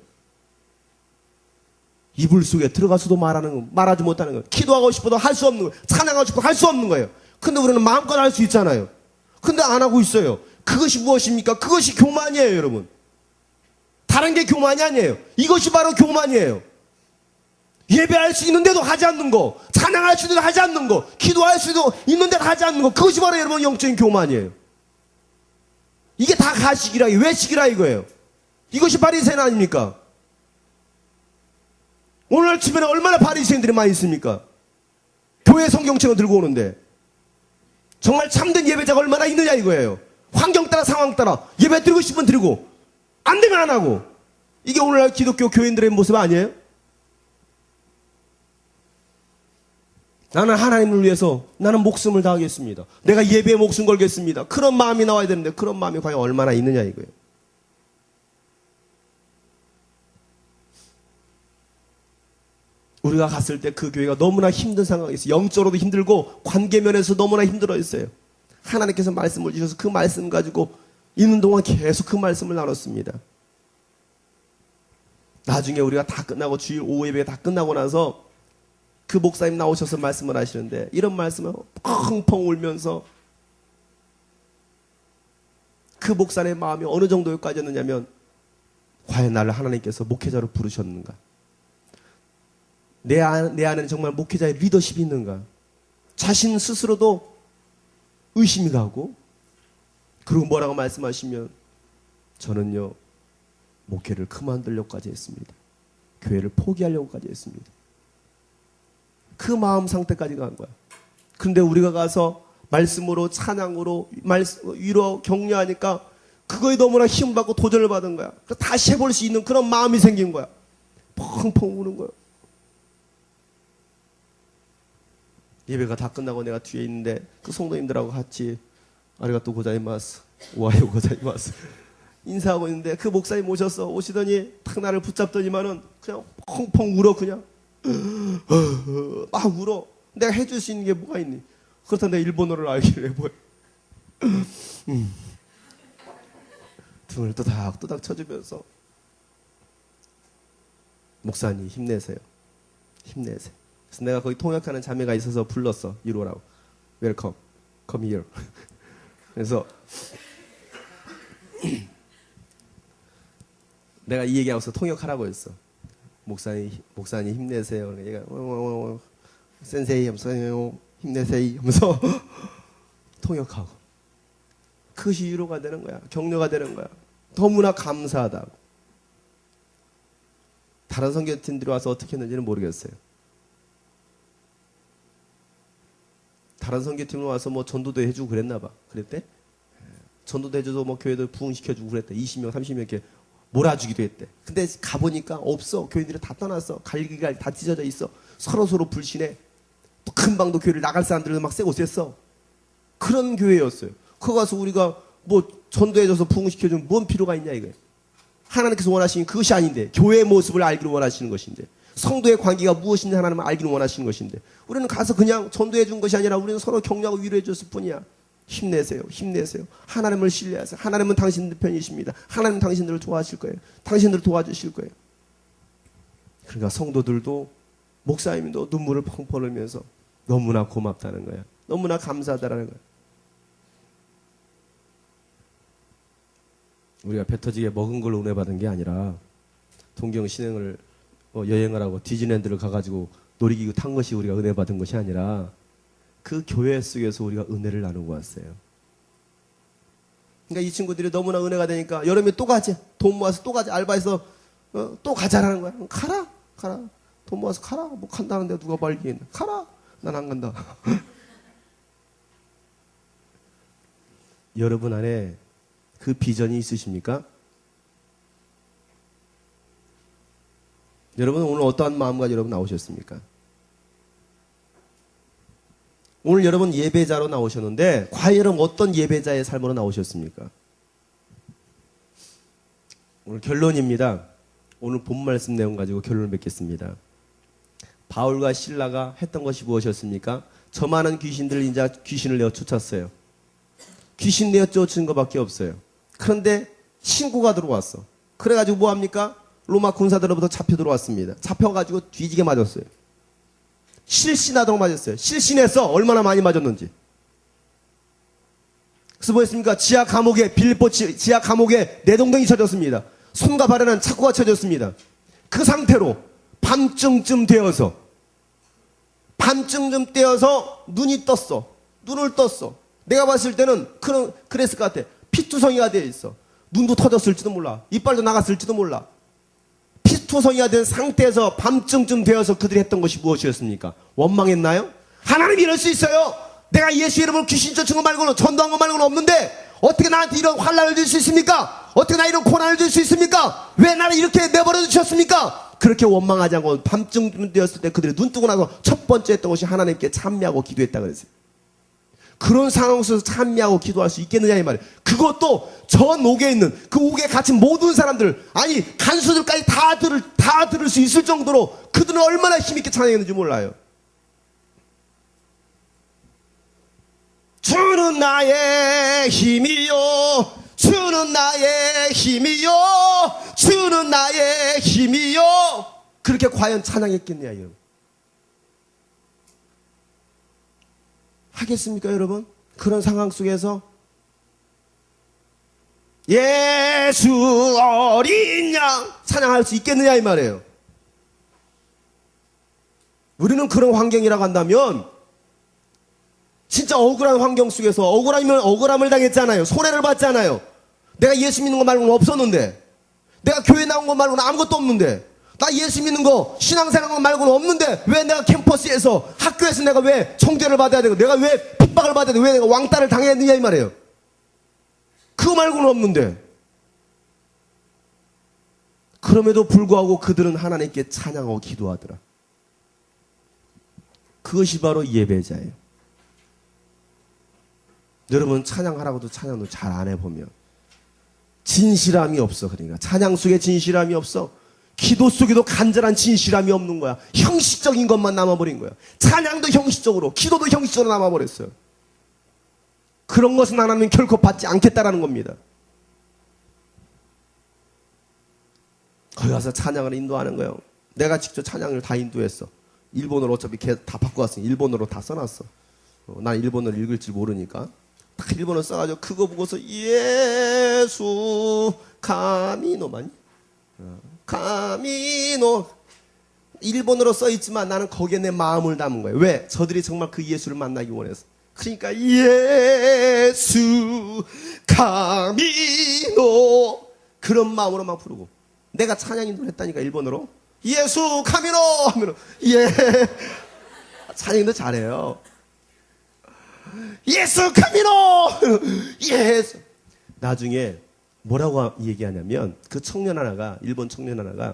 이불 속에 들어가서도 말하지 못하는 거예요. 기도하고 싶어도 할 수 없는 거예요. 찬양하고 싶어도 할 수 없는 거예요. 근데 우리는 마음껏 할 수 있잖아요. 근데 안 하고 있어요. 그것이 무엇입니까? 그것이 교만이에요 여러분. 다른 게 교만이 아니에요. 이것이 바로 교만이에요. 예배할 수 있는데도 하지 않는 거, 찬양할 수 있는데도 하지 않는 거, 기도할 수도 있는데도 하지 않는 거, 그것이 바로 여러분 영적인 교만이에요. 이게 다 가식이라, 외식이라 이거예요. 이것이 바리새인 아닙니까? 오늘 주변에 얼마나 바리새인들이 많이 있습니까? 교회 성경책을 들고 오는데 정말 참된 예배자가 얼마나 있느냐 이거예요. 환경 따라 상황 따라 예배 드리고 싶으면 드리고 안 되면 안 하고. 이게 오늘날 기독교 교인들의 모습 아니에요? 나는 하나님을 위해서 나는 목숨을 다하겠습니다. 내가 예배에 목숨 걸겠습니다. 그런 마음이 나와야 되는데 그런 마음이 과연 얼마나 있느냐 이거예요. 우리가 갔을 때 그 교회가 너무나 힘든 상황이 있어요. 영적으로도 힘들고 관계면에서 너무나 힘들어 있어요. 하나님께서 말씀을 주셔서 그 말씀 가지고 있는 동안 계속 그 말씀을 나눴습니다. 나중에 우리가 다 끝나고 주일 오후 예배가 다 끝나고 나서 그 목사님 나오셔서 말씀을 하시는데 이런 말씀을 펑펑 울면서 그 목사님의 마음이 어느 정도까지였느냐면 과연 나를 하나님께서 목회자로 부르셨는가? 내 안에는 정말 목회자의 리더십이 있는가? 자신 스스로도 의심이 가고 그리고 뭐라고 말씀하시면 저는요 목회를 그만두려고까지 했습니다. 교회를 포기하려고까지 했습니다. 그 마음 상태까지 간 거야. 그런데 우리가 가서 말씀으로 찬양으로 위로 격려하니까 그거에 너무나 힘받고 도전을 받은 거야. 다시 해볼 수 있는 그런 마음이 생긴 거야. 펑펑 우는 거야. 예배가 다 끝나고 내가 뒤에 있는데 그 성도님들하고 같이 아리가또 고자이마스, 오하요 고자이마스 인사하고 있는데 그 목사님 오시더니 탁 나를 붙잡더니만은 그냥 펑펑 울어 그냥. 막 울어. 내가 해줄 수 있는 게 뭐가 있니? 그렇다 내가 일본어를 알길래 뭐야. 등을 또닥또닥 쳐주면서 목사님 힘내세요. 힘내세요. 그래서 내가 거기 통역하는 자매가 있어서 불렀어. 이리 오라고. 웰컴. come here. 그래서 내가 이 얘기하고서 통역하라고 했어. 목사님 힘내세요. 그러니까 얘가 센세이 하면서 힘내세요 하면서 통역하고. 그것이 위로가 되는 거야. 격려가 되는 거야. 너무나 감사하다고. 다른 선교팀들이 와서 어떻게 했는지는 모르겠어요. 다른 선교팀으로 와서 뭐 전도도 해주고 그랬나 봐. 그랬대? 전도도 해줘서 뭐 교회들 부흥시켜주고 그랬대. 20명, 30명 이렇게 몰아주기도 했대. 근데 가보니까 없어. 교인들이 다 떠났어. 갈 길이 다 찢어져 있어. 서로 불신해. 또 금방 교회를 나갈 사람들은 막 쎄고 쎄어. 그런 교회였어요. 거기 가서 우리가 뭐 전도해줘서 부흥시켜주면 뭔 필요가 있냐 이거예요. 하나님께서 원하시는 그것이 아닌데, 교회의 모습을 알기를 원하시는 것인데, 성도의 관계가 무엇인지 하나님은 알기를 원하시는 것인데, 우리는 가서 그냥 전도해 준 것이 아니라 우리는 서로 격려하고 위로해 줬을 뿐이야. 힘내세요. 힘내세요. 하나님을 신뢰하세요. 하나님은 당신들 편이십니다. 하나님은 당신들을 좋아하실 거예요. 당신들을 도와주실 거예요. 그러니까 성도들도 목사님도 눈물을 펑펑 흘리면서 너무나 고맙다는 거야. 너무나 감사하다는 거야. 우리가 배 터지게 먹은 걸로 은혜 받은 게 아니라 동경 신행을 여행을 하고 디즈니랜드를 가가지고 놀이기구 탄 것이 우리가 은혜 받은 것이 아니라 그 교회 속에서 우리가 은혜를 나누고 왔어요. 그러니까 이 친구들이 너무나 은혜가 되니까 여름에 또 가지. 돈 모아서 또 가지. 알바해서 또 가자라는 거야. 가라. 돈 모아서 가라. 뭐 간다는데 누가 말기겠네. 가라. 난 안 간다. 여러분 안에 그 비전이 있으십니까? 여러분 오늘 어떠한 마음가짐 여러분 나오셨습니까? 오늘 여러분 예배자로 나오셨는데 과연 여러분 어떤 예배자의 삶으로 나오셨습니까? 오늘 결론입니다. 오늘 본 말씀 내용 가지고 결론을 맺겠습니다. 바울과 실라가 했던 것이 무엇이었습니까? 저 많은 귀신들을 이제 귀신을 내어 쫓았어요. 귀신 내어 쫓은 것밖에 없어요. 그런데 신고가 들어왔어. 그래가지고 뭐합니까? 로마 군사들로부터 잡혀 들어왔습니다. 잡혀가지고 뒤지게 맞았어요. 실신하도록 맞았어요. 실신해서 얼마나 많이 맞았는지. 그래서 뭐 했습니까? 지하 감옥에 빌립보 지하 감옥에 내동댕이 쳐졌습니다. 손과 발에는 차고가 쳐졌습니다. 그 상태로 밤쯤 되어서 눈이 떴어. 눈을 떴어. 내가 봤을 때는 그랬을 것 같아. 피투성이가 되어 있어. 눈도 터졌을지도 몰라. 이빨도 나갔을지도 몰라. 피투성이가 된 상태에서 밤쯤 되어서 그들이 했던 것이 무엇이었습니까? 원망했나요? 하나님 이럴 수 있어요. 내가 예수 이름으로 귀신 쫓은 거 말고는 전도한 거 말고는 없는데 어떻게 나한테 이런 환난을 줄 수 있습니까? 어떻게 나 이런 고난을 줄 수 있습니까? 왜 나를 이렇게 내버려 두셨습니까? 그렇게 원망하지 않고 밤쯤 되었을 때 그들이 눈 뜨고 나서 첫 번째 했던 것이 하나님께 찬미하고 기도했다 그랬어요. 그런 상황 속에서 찬미하고 기도할 수 있겠느냐 이 말이에요. 그것도 전 옥에 있는 그 옥에 갇힌 모든 사람들, 아니 간수들까지 다 들을 수 있을 정도로 그들은 얼마나 힘있게 찬양했는지 몰라요. 주는 나의 힘이요, 주는 나의 힘이요, 주는 나의 힘이요. 그렇게 과연 찬양했겠냐 여러분. 하겠습니까 여러분? 그런 상황 속에서 예수 어린 양 찬양할 수 있겠느냐 이 말이에요. 우리는 그런 환경이라고 한다면 진짜 억울한 환경 속에서 억울하면 억울함을 당했잖아요. 손해를 봤잖아요. 내가 예수 믿는 거 말고는 없었는데, 내가 교회 나온 거 말고는 아무것도 없는데, 나 예수 믿는 거 신앙생활 말고는 없는데 왜 내가 캠퍼스에서 학교에서 내가 왜 청죄를 받아야 되고 내가 왜 핍박을 받아야 되고 왜 내가 왕따를 당해야 되느냐 이 말이에요. 그거 말고는 없는데. 그럼에도 불구하고 그들은 하나님께 찬양하고 기도하더라. 그것이 바로 예배자예요. 여러분 찬양하라고도 찬양도 잘 안 해보면 진실함이 없어. 그러니까 찬양 속에 진실함이 없어. 기도 속에도 간절한 진실함이 없는 거야. 형식적인 것만 남아버린 거야. 찬양도 형식적으로, 기도도 형식적으로 남아버렸어요. 그런 것은 하나님은 결코 받지 않겠다라는 겁니다. 거기 가서 찬양을 인도하는 거예요. 내가 직접 찬양을 다 인도했어. 일본어로 어차피 다 바꿔왔으니 일본어로 다 써놨어. 난 일본어를 읽을 줄 모르니까 딱 일본어 써가지고 그거 보고서 예수 가미노만 가미노 일본어로 써있지만 나는 거기에 내 마음을 담은 거예요. 왜? 저들이 정말 그 예수를 만나기 원해서. 그러니까 예수 가미노 그런 마음으로 막 부르고 내가 찬양 인도를 했다니까 일본어로 예수 가미노 하면 예 찬양도 잘해요. 예수 가미노 예수. 나중에 뭐라고 얘기하냐면 그 청년 하나가 일본 청년 하나가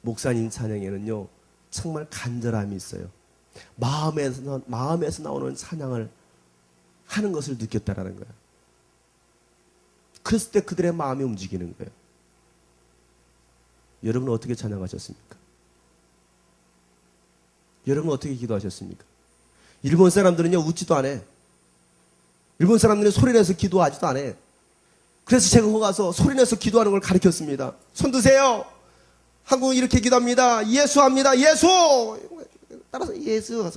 목사님 찬양에는요 정말 간절함이 있어요. 마음에서 나오는 찬양을 하는 것을 느꼈다라는 거예요. 그랬을 때 그들의 마음이 움직이는 거예요. 여러분은 어떻게 찬양하셨습니까? 여러분은 어떻게 기도하셨습니까? 일본 사람들은요 웃지도 않아. 일본 사람들은 소리내서 기도하지도 않아. 그래서 제가 거기 가서 소리내서 기도하는 걸 가르쳤습니다. 손 드세요. 한국은 이렇게 기도합니다. 예수합니다. 예수. 따라서 예수.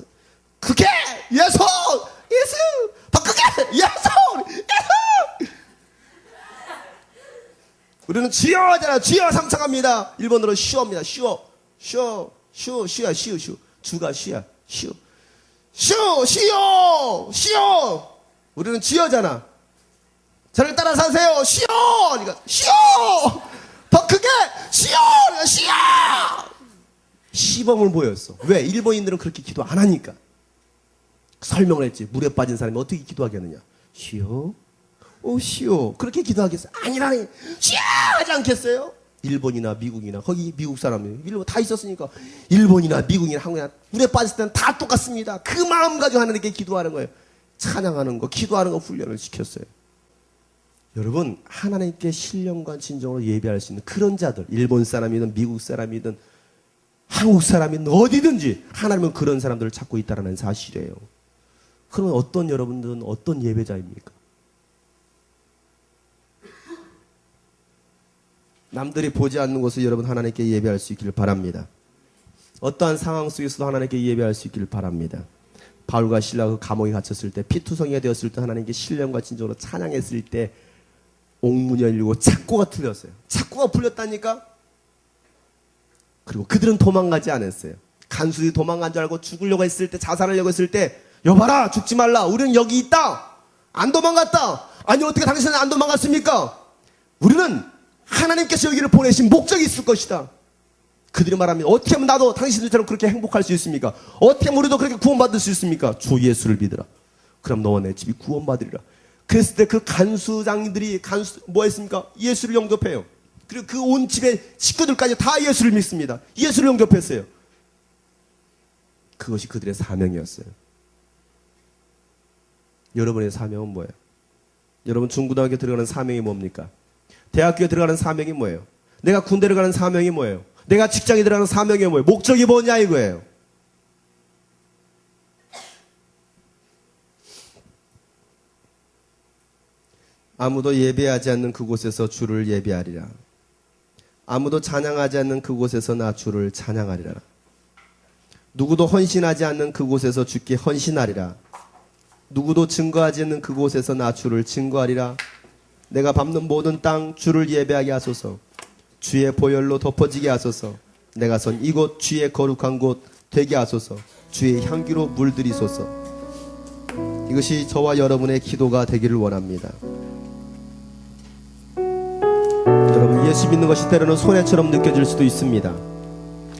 크게 예수. 예수. 더 크게 예수. 예수. 우리는 주여 하잖아. 주여 상상합니다. 일본어로 쉬어입니다. 쉬어. 쉬어. 쉬어. 쉬어. 쉬어. 쉬어. 주가 쉬야. 쉬어. 쉬어. 쉬어. 쉬어. 우리는 주여잖아. 저를 따라서 하세요. 쉬어. 그러니까 쉬어. 더 크게 쉬어. 쉬어. 시범을 보였어. 왜? 일본인들은 그렇게 기도 안 하니까. 설명을 했지. 물에 빠진 사람이 어떻게 기도하겠느냐. 쉬어. 쉬어. 그렇게 기도하겠어요? 아니라니. 쉬어 하지 않겠어요? 일본이나 미국이나 거기 미국 사람이 일본 다 있었으니까 일본이나 미국이나 한국이나 물에 빠졌을 때는 다 똑같습니다. 그 마음 가지고 하나님께 기도하는 거예요. 찬양하는 거, 기도하는 거 훈련을 시켰어요. 여러분, 하나님께 신령과 진정으로 예배할 수 있는 그런 자들, 일본 사람이든 미국 사람이든 한국 사람이든 어디든지 하나님은 그런 사람들을 찾고 있다는 사실이에요. 그러면 어떤 여러분들은 어떤 예배자입니까? 남들이 보지 않는 곳에 여러분 하나님께 예배할 수 있기를 바랍니다. 어떠한 상황 속에서도 하나님께 예배할 수 있기를 바랍니다. 바울과 실라가 감옥에 갇혔을 때, 피투성이가 되었을 때 하나님께 신령과 진정으로 찬양했을 때 옥문이 열리고 착고가 틀렸어요. 착고가 풀렸다니까? 그리고 그들은 도망가지 않았어요. 간수들이 도망간 줄 알고 죽으려고 했을 때, 자살하려고 했을 때, 여봐라, 죽지 말라. 우리는 여기 있다. 안 도망갔다. 아니, 어떻게 당신은 안 도망갔습니까? 우리는 하나님께서 여기를 보내신 목적이 있을 것이다. 그들이 말합니다. 어떻게 하면 나도 당신들처럼 그렇게 행복할 수 있습니까? 어떻게 하면 우리도 그렇게 구원받을 수 있습니까? 주 예수를 믿으라. 그럼 너와 내 집이 구원받으리라. 그랬을 때 그 간수장들이 뭐 했습니까? 예수를 영접해요. 그리고 그 온 집의 식구들까지 다 예수를 믿습니다. 예수를 영접했어요. 그것이 그들의 사명이었어요. 여러분의 사명은 뭐예요? 여러분 중고등학교 들어가는 사명이 뭡니까? 대학교에 들어가는 사명이 뭐예요? 내가 군대를 가는 사명이 뭐예요? 내가 직장에 들어가는 사명이 뭐예요? 목적이 뭐냐 이거예요. 아무도 예배하지 않는 그곳에서 주를 예배하리라. 아무도 찬양하지 않는 그곳에서 나 주를 찬양하리라. 누구도 헌신하지 않는 그곳에서 주께 헌신하리라. 누구도 증거하지 않는 그곳에서 나 주를 증거하리라. 내가 밟는 모든 땅 주를 예배하게 하소서. 주의 보혈로 덮어지게 하소서. 내가 선 이곳 주의 거룩한 곳 되게 하소서. 주의 향기로 물들이소서. 이것이 저와 여러분의 기도가 되기를 원합니다. 여러분, 예수 믿는 것이 때로는 손해처럼 느껴질 수도 있습니다.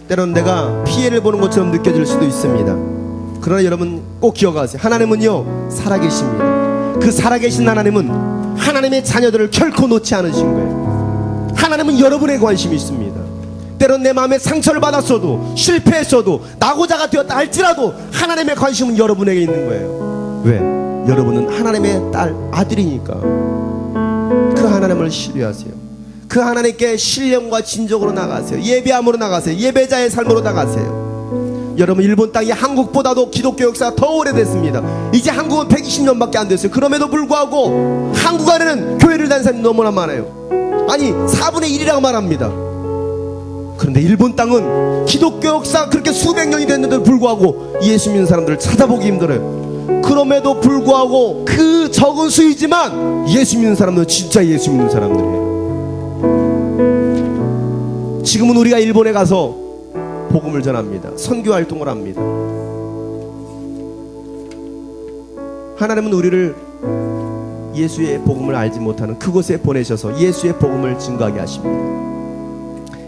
때로는 내가 피해를 보는 것처럼 느껴질 수도 있습니다. 그러나 여러분 꼭 기억하세요. 하나님은요 살아계십니다. 그 살아계신 하나님은 하나님의 자녀들을 결코 놓지 않으신 거예요. 하나님은 여러분의 관심이 있습니다. 때론 내 마음에 상처를 받았어도, 실패했어도, 낙오자가 되었다 할지라도 하나님의 관심은 여러분에게 있는 거예요. 왜? 여러분은 하나님의 딸, 아들이니까. 그 하나님을 신뢰하세요. 그 하나님께 신령과 진정으로 나가세요. 예배함으로 나가세요. 예배자의 삶으로 나가세요. 여러분, 일본 땅이 한국보다도 기독교 역사가 더 오래됐습니다. 이제 한국은 120년밖에 안 됐어요. 그럼에도 불구하고 한국 안에는 교회를 다니는 사람이 너무나 많아요. 아니 4분의 1이라고 말합니다. 그런데 일본 땅은 기독교 역사가 그렇게 수백 년이 됐는데도 불구하고 예수 믿는 사람들을 찾아보기 힘들어요. 그럼에도 불구하고 그 적은 수이지만 예수 믿는 사람들은 진짜 예수 믿는 사람들이에요. 지금은 우리가 일본에 가서 복음을 전합니다. 선교 활동을 합니다. 하나님은 우리를 예수의 복음을 알지 못하는 그곳에 보내셔서 예수의 복음을 증거하게 하십니다.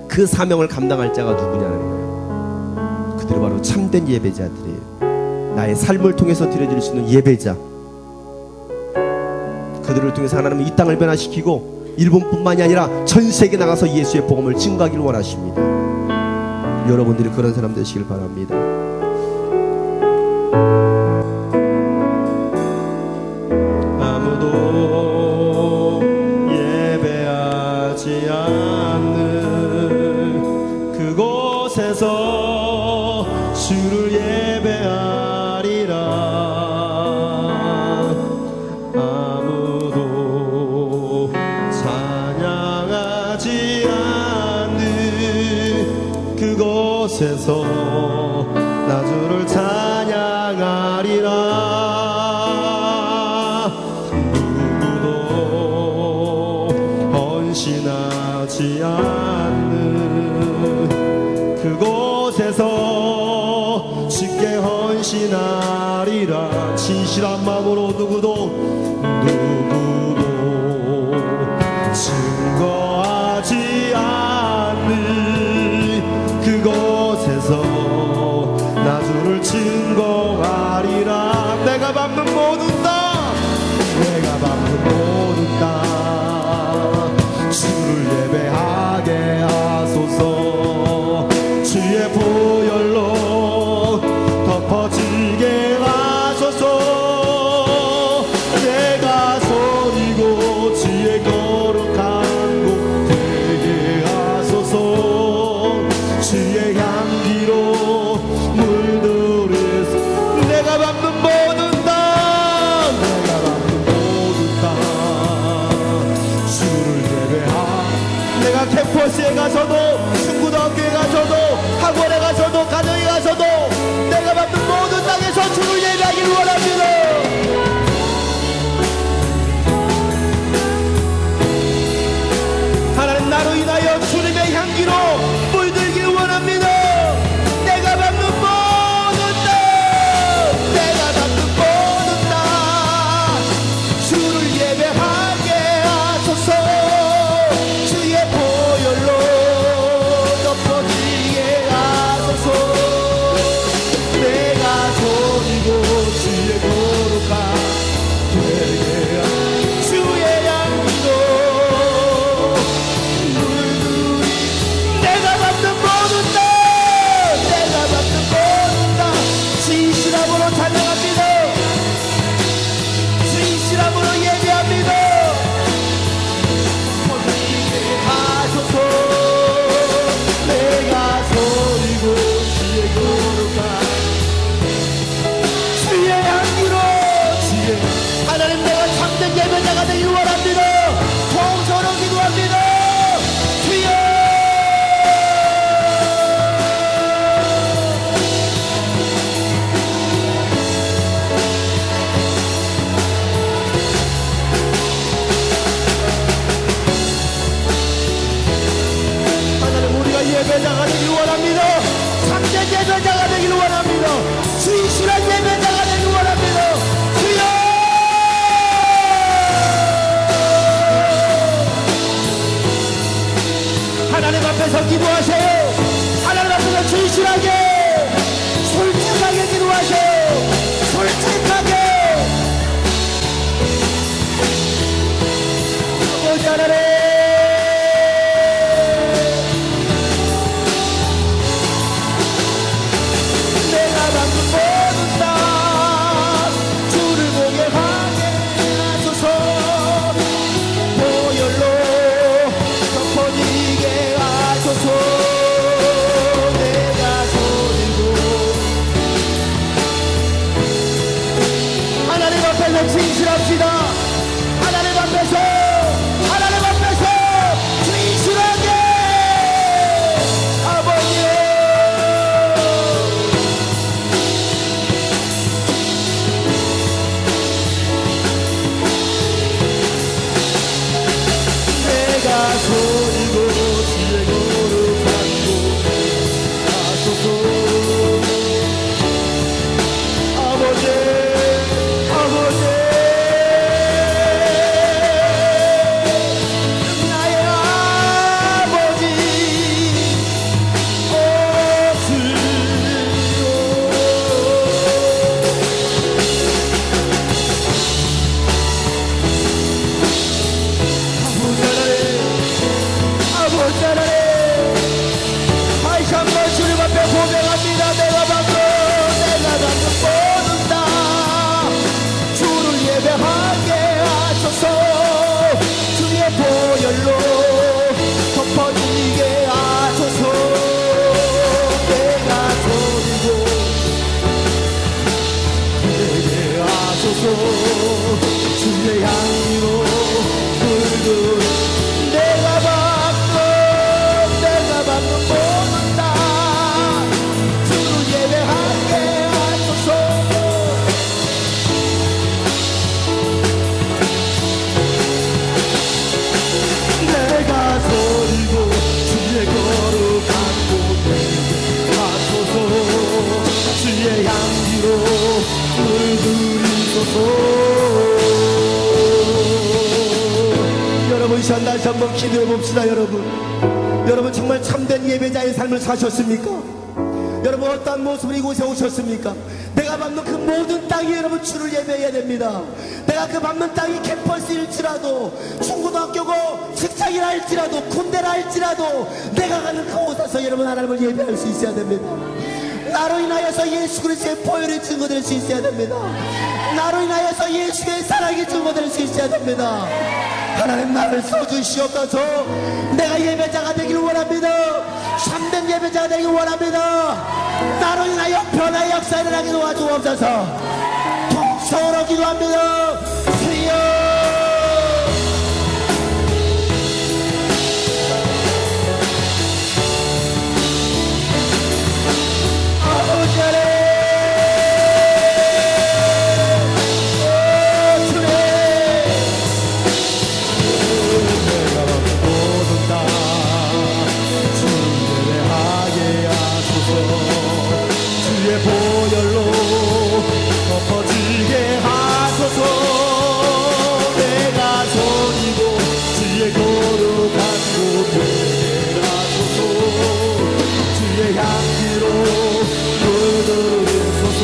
그 사명을 감당할 자가 누구냐는 거예요. 그들이 바로 참된 예배자들이에요. 나의 삶을 통해서 드려질 수 있는 예배자. 그들을 통해서 하나님은 이 땅을 변화시키고 일본뿐만이 아니라 전 세계에 나가서 예수의 복음을 증거하기를 원하십니다. 여러분들이 그런 사람 되시길 바랍니다. 아무도 예배하지 않는 그곳에서 주를 예배하리라. 아무도 찬양하지 않는 그곳에서 나 주를 찬양하리라. 누구도 헌신하지 않는 그곳에서 주께 헌신하리라. 진실한 마음으로 누구도 증거하지 않는 그곳에서 나 주를 증거하리라. 내가 밟는 모든 땅, 내가 밟는 모든 땅 주를 예배하게 하소서. 주의 보혈로 덮어지게 하소서. 내가 소리고 주의 거룩한 곳 되게 하소서. 주의 향기로 물들여서 내가 밟는 모든 땅, 내가 밟는 모든 땅 주를 예배하. 내가 캠퍼스에 가서도, 중고등학교에 가서도, 학원에 가서도, 가정에 가서도 내가 밟는 모든 땅에서 주를 예배하기를 원합니다. 하나님, 나로 인하여 주님의 향기로 물들기를 원합니다. 내가 밟는 모든 땅, 내가 밟는 모든 땅 주를 예배하게 하소서. 주의 보혈로 덮어지게 하소서. 내가 소리고 주의 거룩한 되게 하소서. 주의 향기로 내가 밟는 모든 땅, 내가 밟는 모든 땅 진실함으로 찬양합니다. 진실함으로 예배합니다. 헌신하게 하소서. 내가 소리고 주의 거룩한 주의 향기로 주의 하나님, 내가 참된 예배자가 되기를 원합니다. 통성으로 기도합니다. 주여, 하나님, 우리가 예배자가 되기를 원합니다. 참된 예배자가 되기를 원합니다. 진실한 예배자가 되기를 원합니다. 주여, 하나님 앞에서 기도하세요. 하나님 앞에서 진실하게, 솔직하게 기도하세요. 솔직하게. 아버지 하나님, 내가 밟는 모든 땅 주를 보게 하게 하소서. 보혈로 덮어 소리고 주의 거룩한 곳에 가소서. 아버지 아버지 나의 아버지 다시 한번 주님 앞에 고백합니다. 내가 받는 모든 다 주를 예배하게 하소서. 주의 보혈로 덮어지게 하소서. 내가 소리고 예배하소서. 주의 향기로 붉은 내가 받는 모든 다 주를 예배하게 하소서. 내가 소리고 주의 거룩한 곳에 가소서. 주의 향기로 물들이소서. 여러분 이 시간 다시 한번 기도해 봅시다. 여러분 정말 참된 예배자의 삶을 사셨습니까? 여러분 어떠한 모습으로 이곳에 오셨습니까? 내가 밟는 그 모든 땅이 여러분 주를 예배해야 됩니다. 내가 그 밟는 땅이 캠퍼스일지라도 중고등학교고 직장이라 할지라도 군대라 할지라도 내가 가는 그곳에서 여러분 하나님을 예배할 수 있어야 됩니다. 나로 인하여서 예수 그리스도의 보혈이 증거될 수 있어야 됩니다. 나로 인하여서 예수의 사랑이 증거될 수 있어야 됩니다. 하나님 나를 써주시옵소서. 내가 예배자가 되길 원합니다. 참된 예배자가 되길 원합니다. 나로 인하여 변화의 역사를 일어나게 도와주옵소서. 통성으로 기도합니다. 주여 보혈로 덮어지게 하소서. 내가 소리고 주의 거룩한 곳에 가소서. 주의 향기로 물들이소서.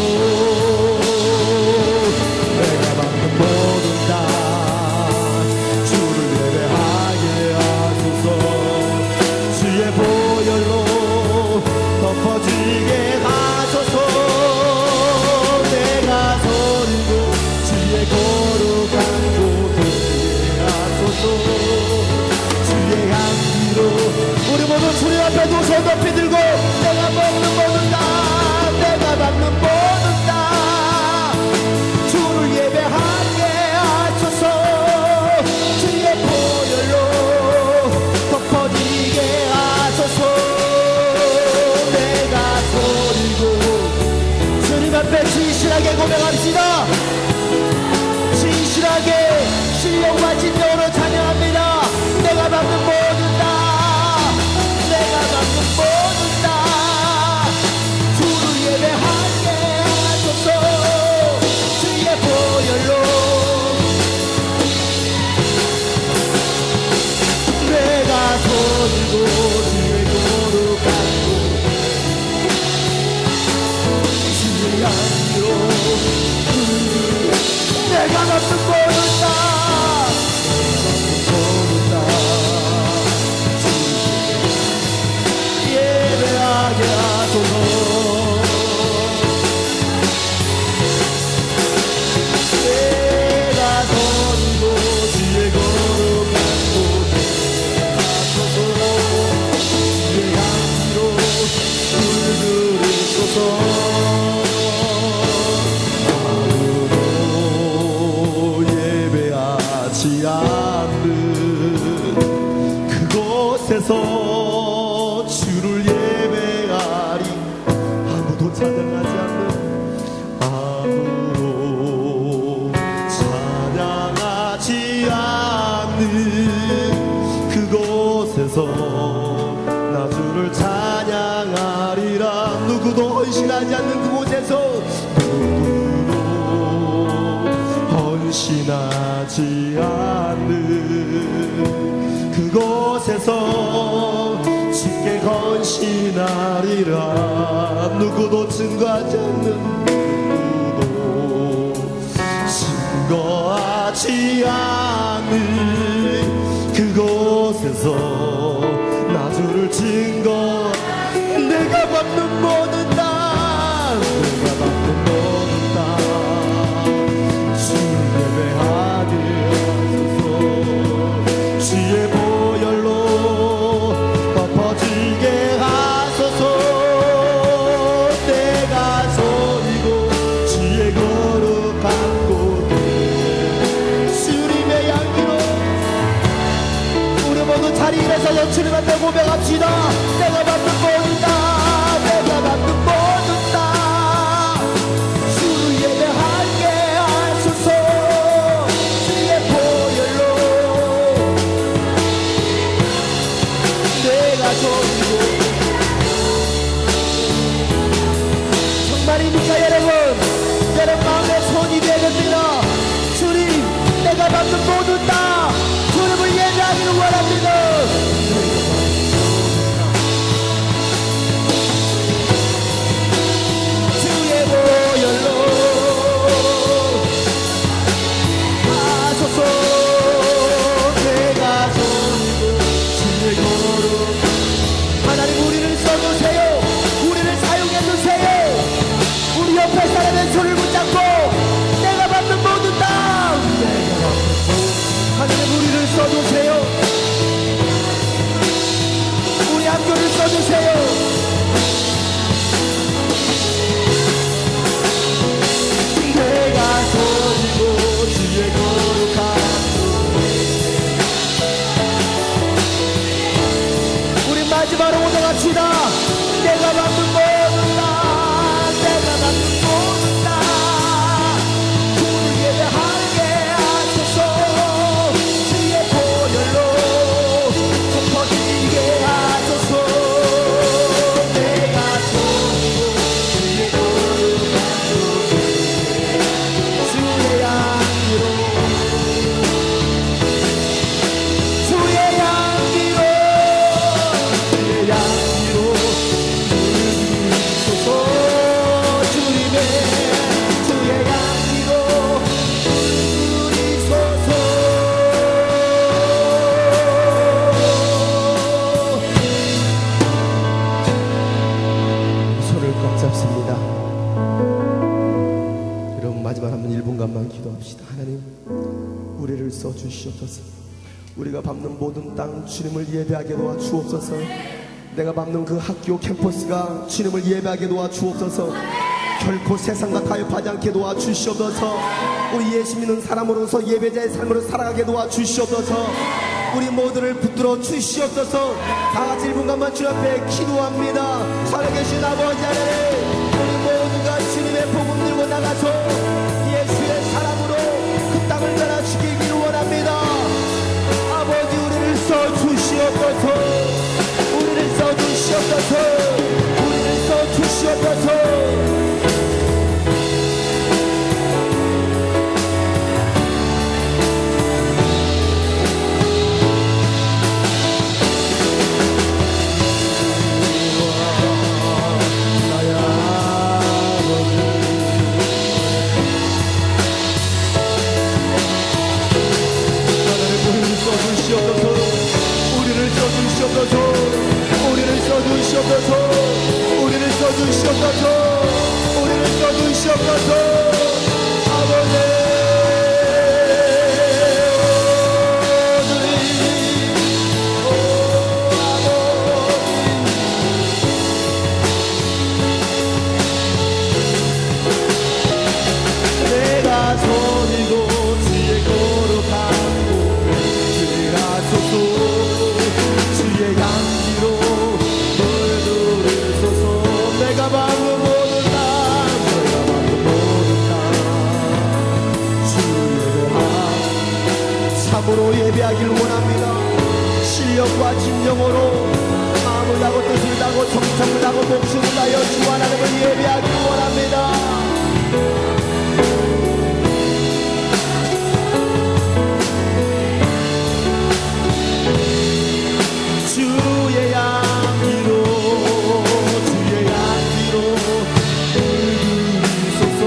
내가 받는 모든 다 주를 예배하게 하소서. 주의 보혈로 덮어지게 하소서. 내가 소리고 주의 거룩한 곳에 하소서. 주의 향기로 우리 모두 주님 앞에 두 손 높이 들고 내가 먹는 모든 다 내가 받는 모든 다 주를 예배하게 하소서. 주의 보혈로 덮어지게 하소서. 내가 소리고 주님 앞에 진실하게 고백합시다. 진실하게 신령과 진정으로 찬양합니다. 내가 받는 모든 다 내가 받는 모든 다 주를 예배하게 하소서. 주의 보혈로 내가 소리고 주의 거룩한 주의 향기로 내가 받는 모든 다 예배하게 하소서. 내가 소리고 주의 거룩한 곳에 가소서. 주의 향기로 물들이소서. 예배하지 않는 그곳에서 주를 예배하리. 아무도 찬양하지 않는 아무도 찬양하지 않는 그곳 그곳에서 나 주를 찬양하리라. 누구도 헌신하지 않는 그곳에서, 누구도 헌신하지 않는 그곳에서 쉽게 헌신하리라. 누구도 증거하지 않는, 누구도 증거하지 않는 그곳에서 나 주를 증거. 내가 받는 모든 땅, 내가 받는 모든 땅 주 예배하게 하소서. 주의 보혈로 덮어지게 하소서. 내가 소리고 주의 거룩한 곳에 주님의 향기로 우리 모두 자리에서 주님 앞에 고백합시다. 내가 받는 모든 땅, 내가 받는 모든 땅 주를 예배하게 하소서. 주의 보혈로 내가 소리고. 정말입니까 여러분? 여러분 마음에 손이 되겠습니다. 주님, 내가 받는 모든 땅 주님을 예배하기를 원합니다. 주의 보혈로 하소서. 내가 소리고 주의 거룩. 하나님 우리를 써주세요. 우리를 사용해주세요. 우리 옆에 사람의 손을 붙잡고 내가 받는 모든 땅, 내가 받는 모든. 하나님 우리를 써주세요. 우리 학교를 써주세요. 내가 소리고 주의 거룩한 우리 마지막으로 오도갑시다. 내가 받는 모든 땅, 내가 받는 모든 땅 주를 예배하게 하소서. 주의 보혈로 덮어지게 하소서. 내가 소리고 주의 거룩한 주의 향기로, 주의 향기로, 주의 향기로 주소서. 주님의 주의 향기로 주소서. 손을 꽉 잡습니다. 여러분 마지막 한번 1분간만 기도합시다. 하나님 우리를 써주시옵소서. 우리가 밟는 모든 땅 주님을 예배하게 도와주옵소서. 내가 밟는 그 학교 캠퍼스가 주님을 예배하게 도와주옵소서. 결코 세상과 타협하지 않게 도와주시옵소서. 우리 예수 믿는 사람으로서 예배자의 삶으로 살아가게 도와주시옵소서. 우리 모두를 붙들어 주시옵소서. 다같이 1분간만 주님 앞에 기도합니다. 살아계신 아버지 하나님, 우리 모두가 주님의 복음 들고 나가서 예수의 사랑으로 그 땅을 변화시키기를 원합니다. 아버지 우리를 써주시옵소서. 우리를 써주시옵소서. 우리를 써주시옵소서. 내가 받는 모든 땅 실력과 진정으로 마음을 다하고 뜻을 다하고 정성을 다하고 목숨을 다하여 주 하나님을 예배하기 원합니다. 주의 양기로 주의 양기로 물들이소서.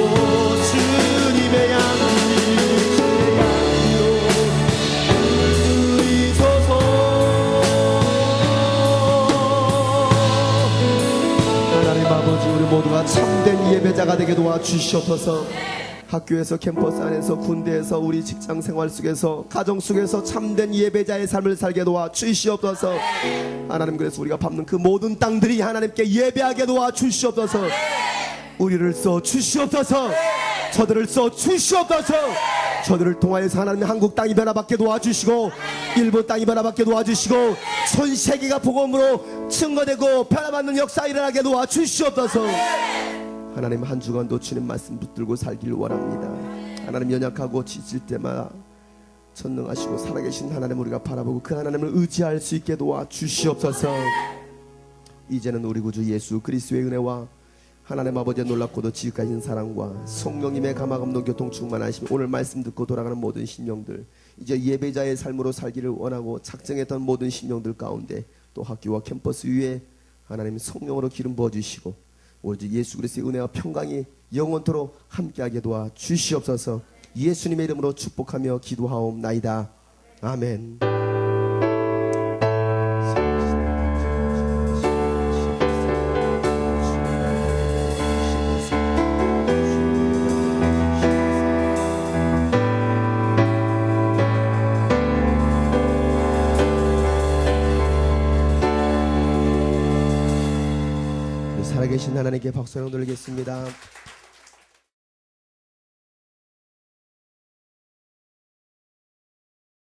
주님의 양기 주의 양기로 물들이소서. 하나님 아버지, 우리 모두가 참된 예배자가 되게 도와주시옵소서. 학교에서, 캠퍼스 안에서, 군대에서, 우리 직장 생활 속에서, 가정 속에서 참된 예배자의 삶을 살게 도와주시옵소서. 하나님, 그래서 우리가 밟는 그 모든 땅들이 하나님께 예배하게 도와주시옵소서. 우리를 써주시옵소서. 저들을 써주시옵소서. 저들을 통하여서 하나님 한국 땅이 변화받게 도와주시고, 일본 땅이 변화받게 도와주시고, 전 세계가 복음으로 증거되고 변화받는 역사 일어나게 도와주시옵소서. 하나님, 한 주간도 주님 말씀 붙들고 살기를 원합니다. 하나님, 연약하고 지칠 때마다 전능하시고 살아계신 하나님 우리가 바라보고 그 하나님을 의지할 수 있게 도와주시옵소서. 이제는 우리 구주 예수 그리스도의 은혜와 하나님 아버지의 놀랍고도 지극하신 사랑과 성령님의 감화 감동 교통 충만하심, 오늘 말씀 듣고 돌아가는 모든 심령들, 이제 예배자의 삶으로 살기를 원하고 작정했던 모든 심령들 가운데 또 학교와 캠퍼스 위에 하나님 성령으로 기름 부어주시고 오직 예수 그리스도의 은혜와 평강이 영원토록 함께하게 도와주시옵소서. 예수님의 이름으로 축복하며 기도하옵나이다. 아멘. 살아계신 하나님께 박수 한번 드리겠습니다.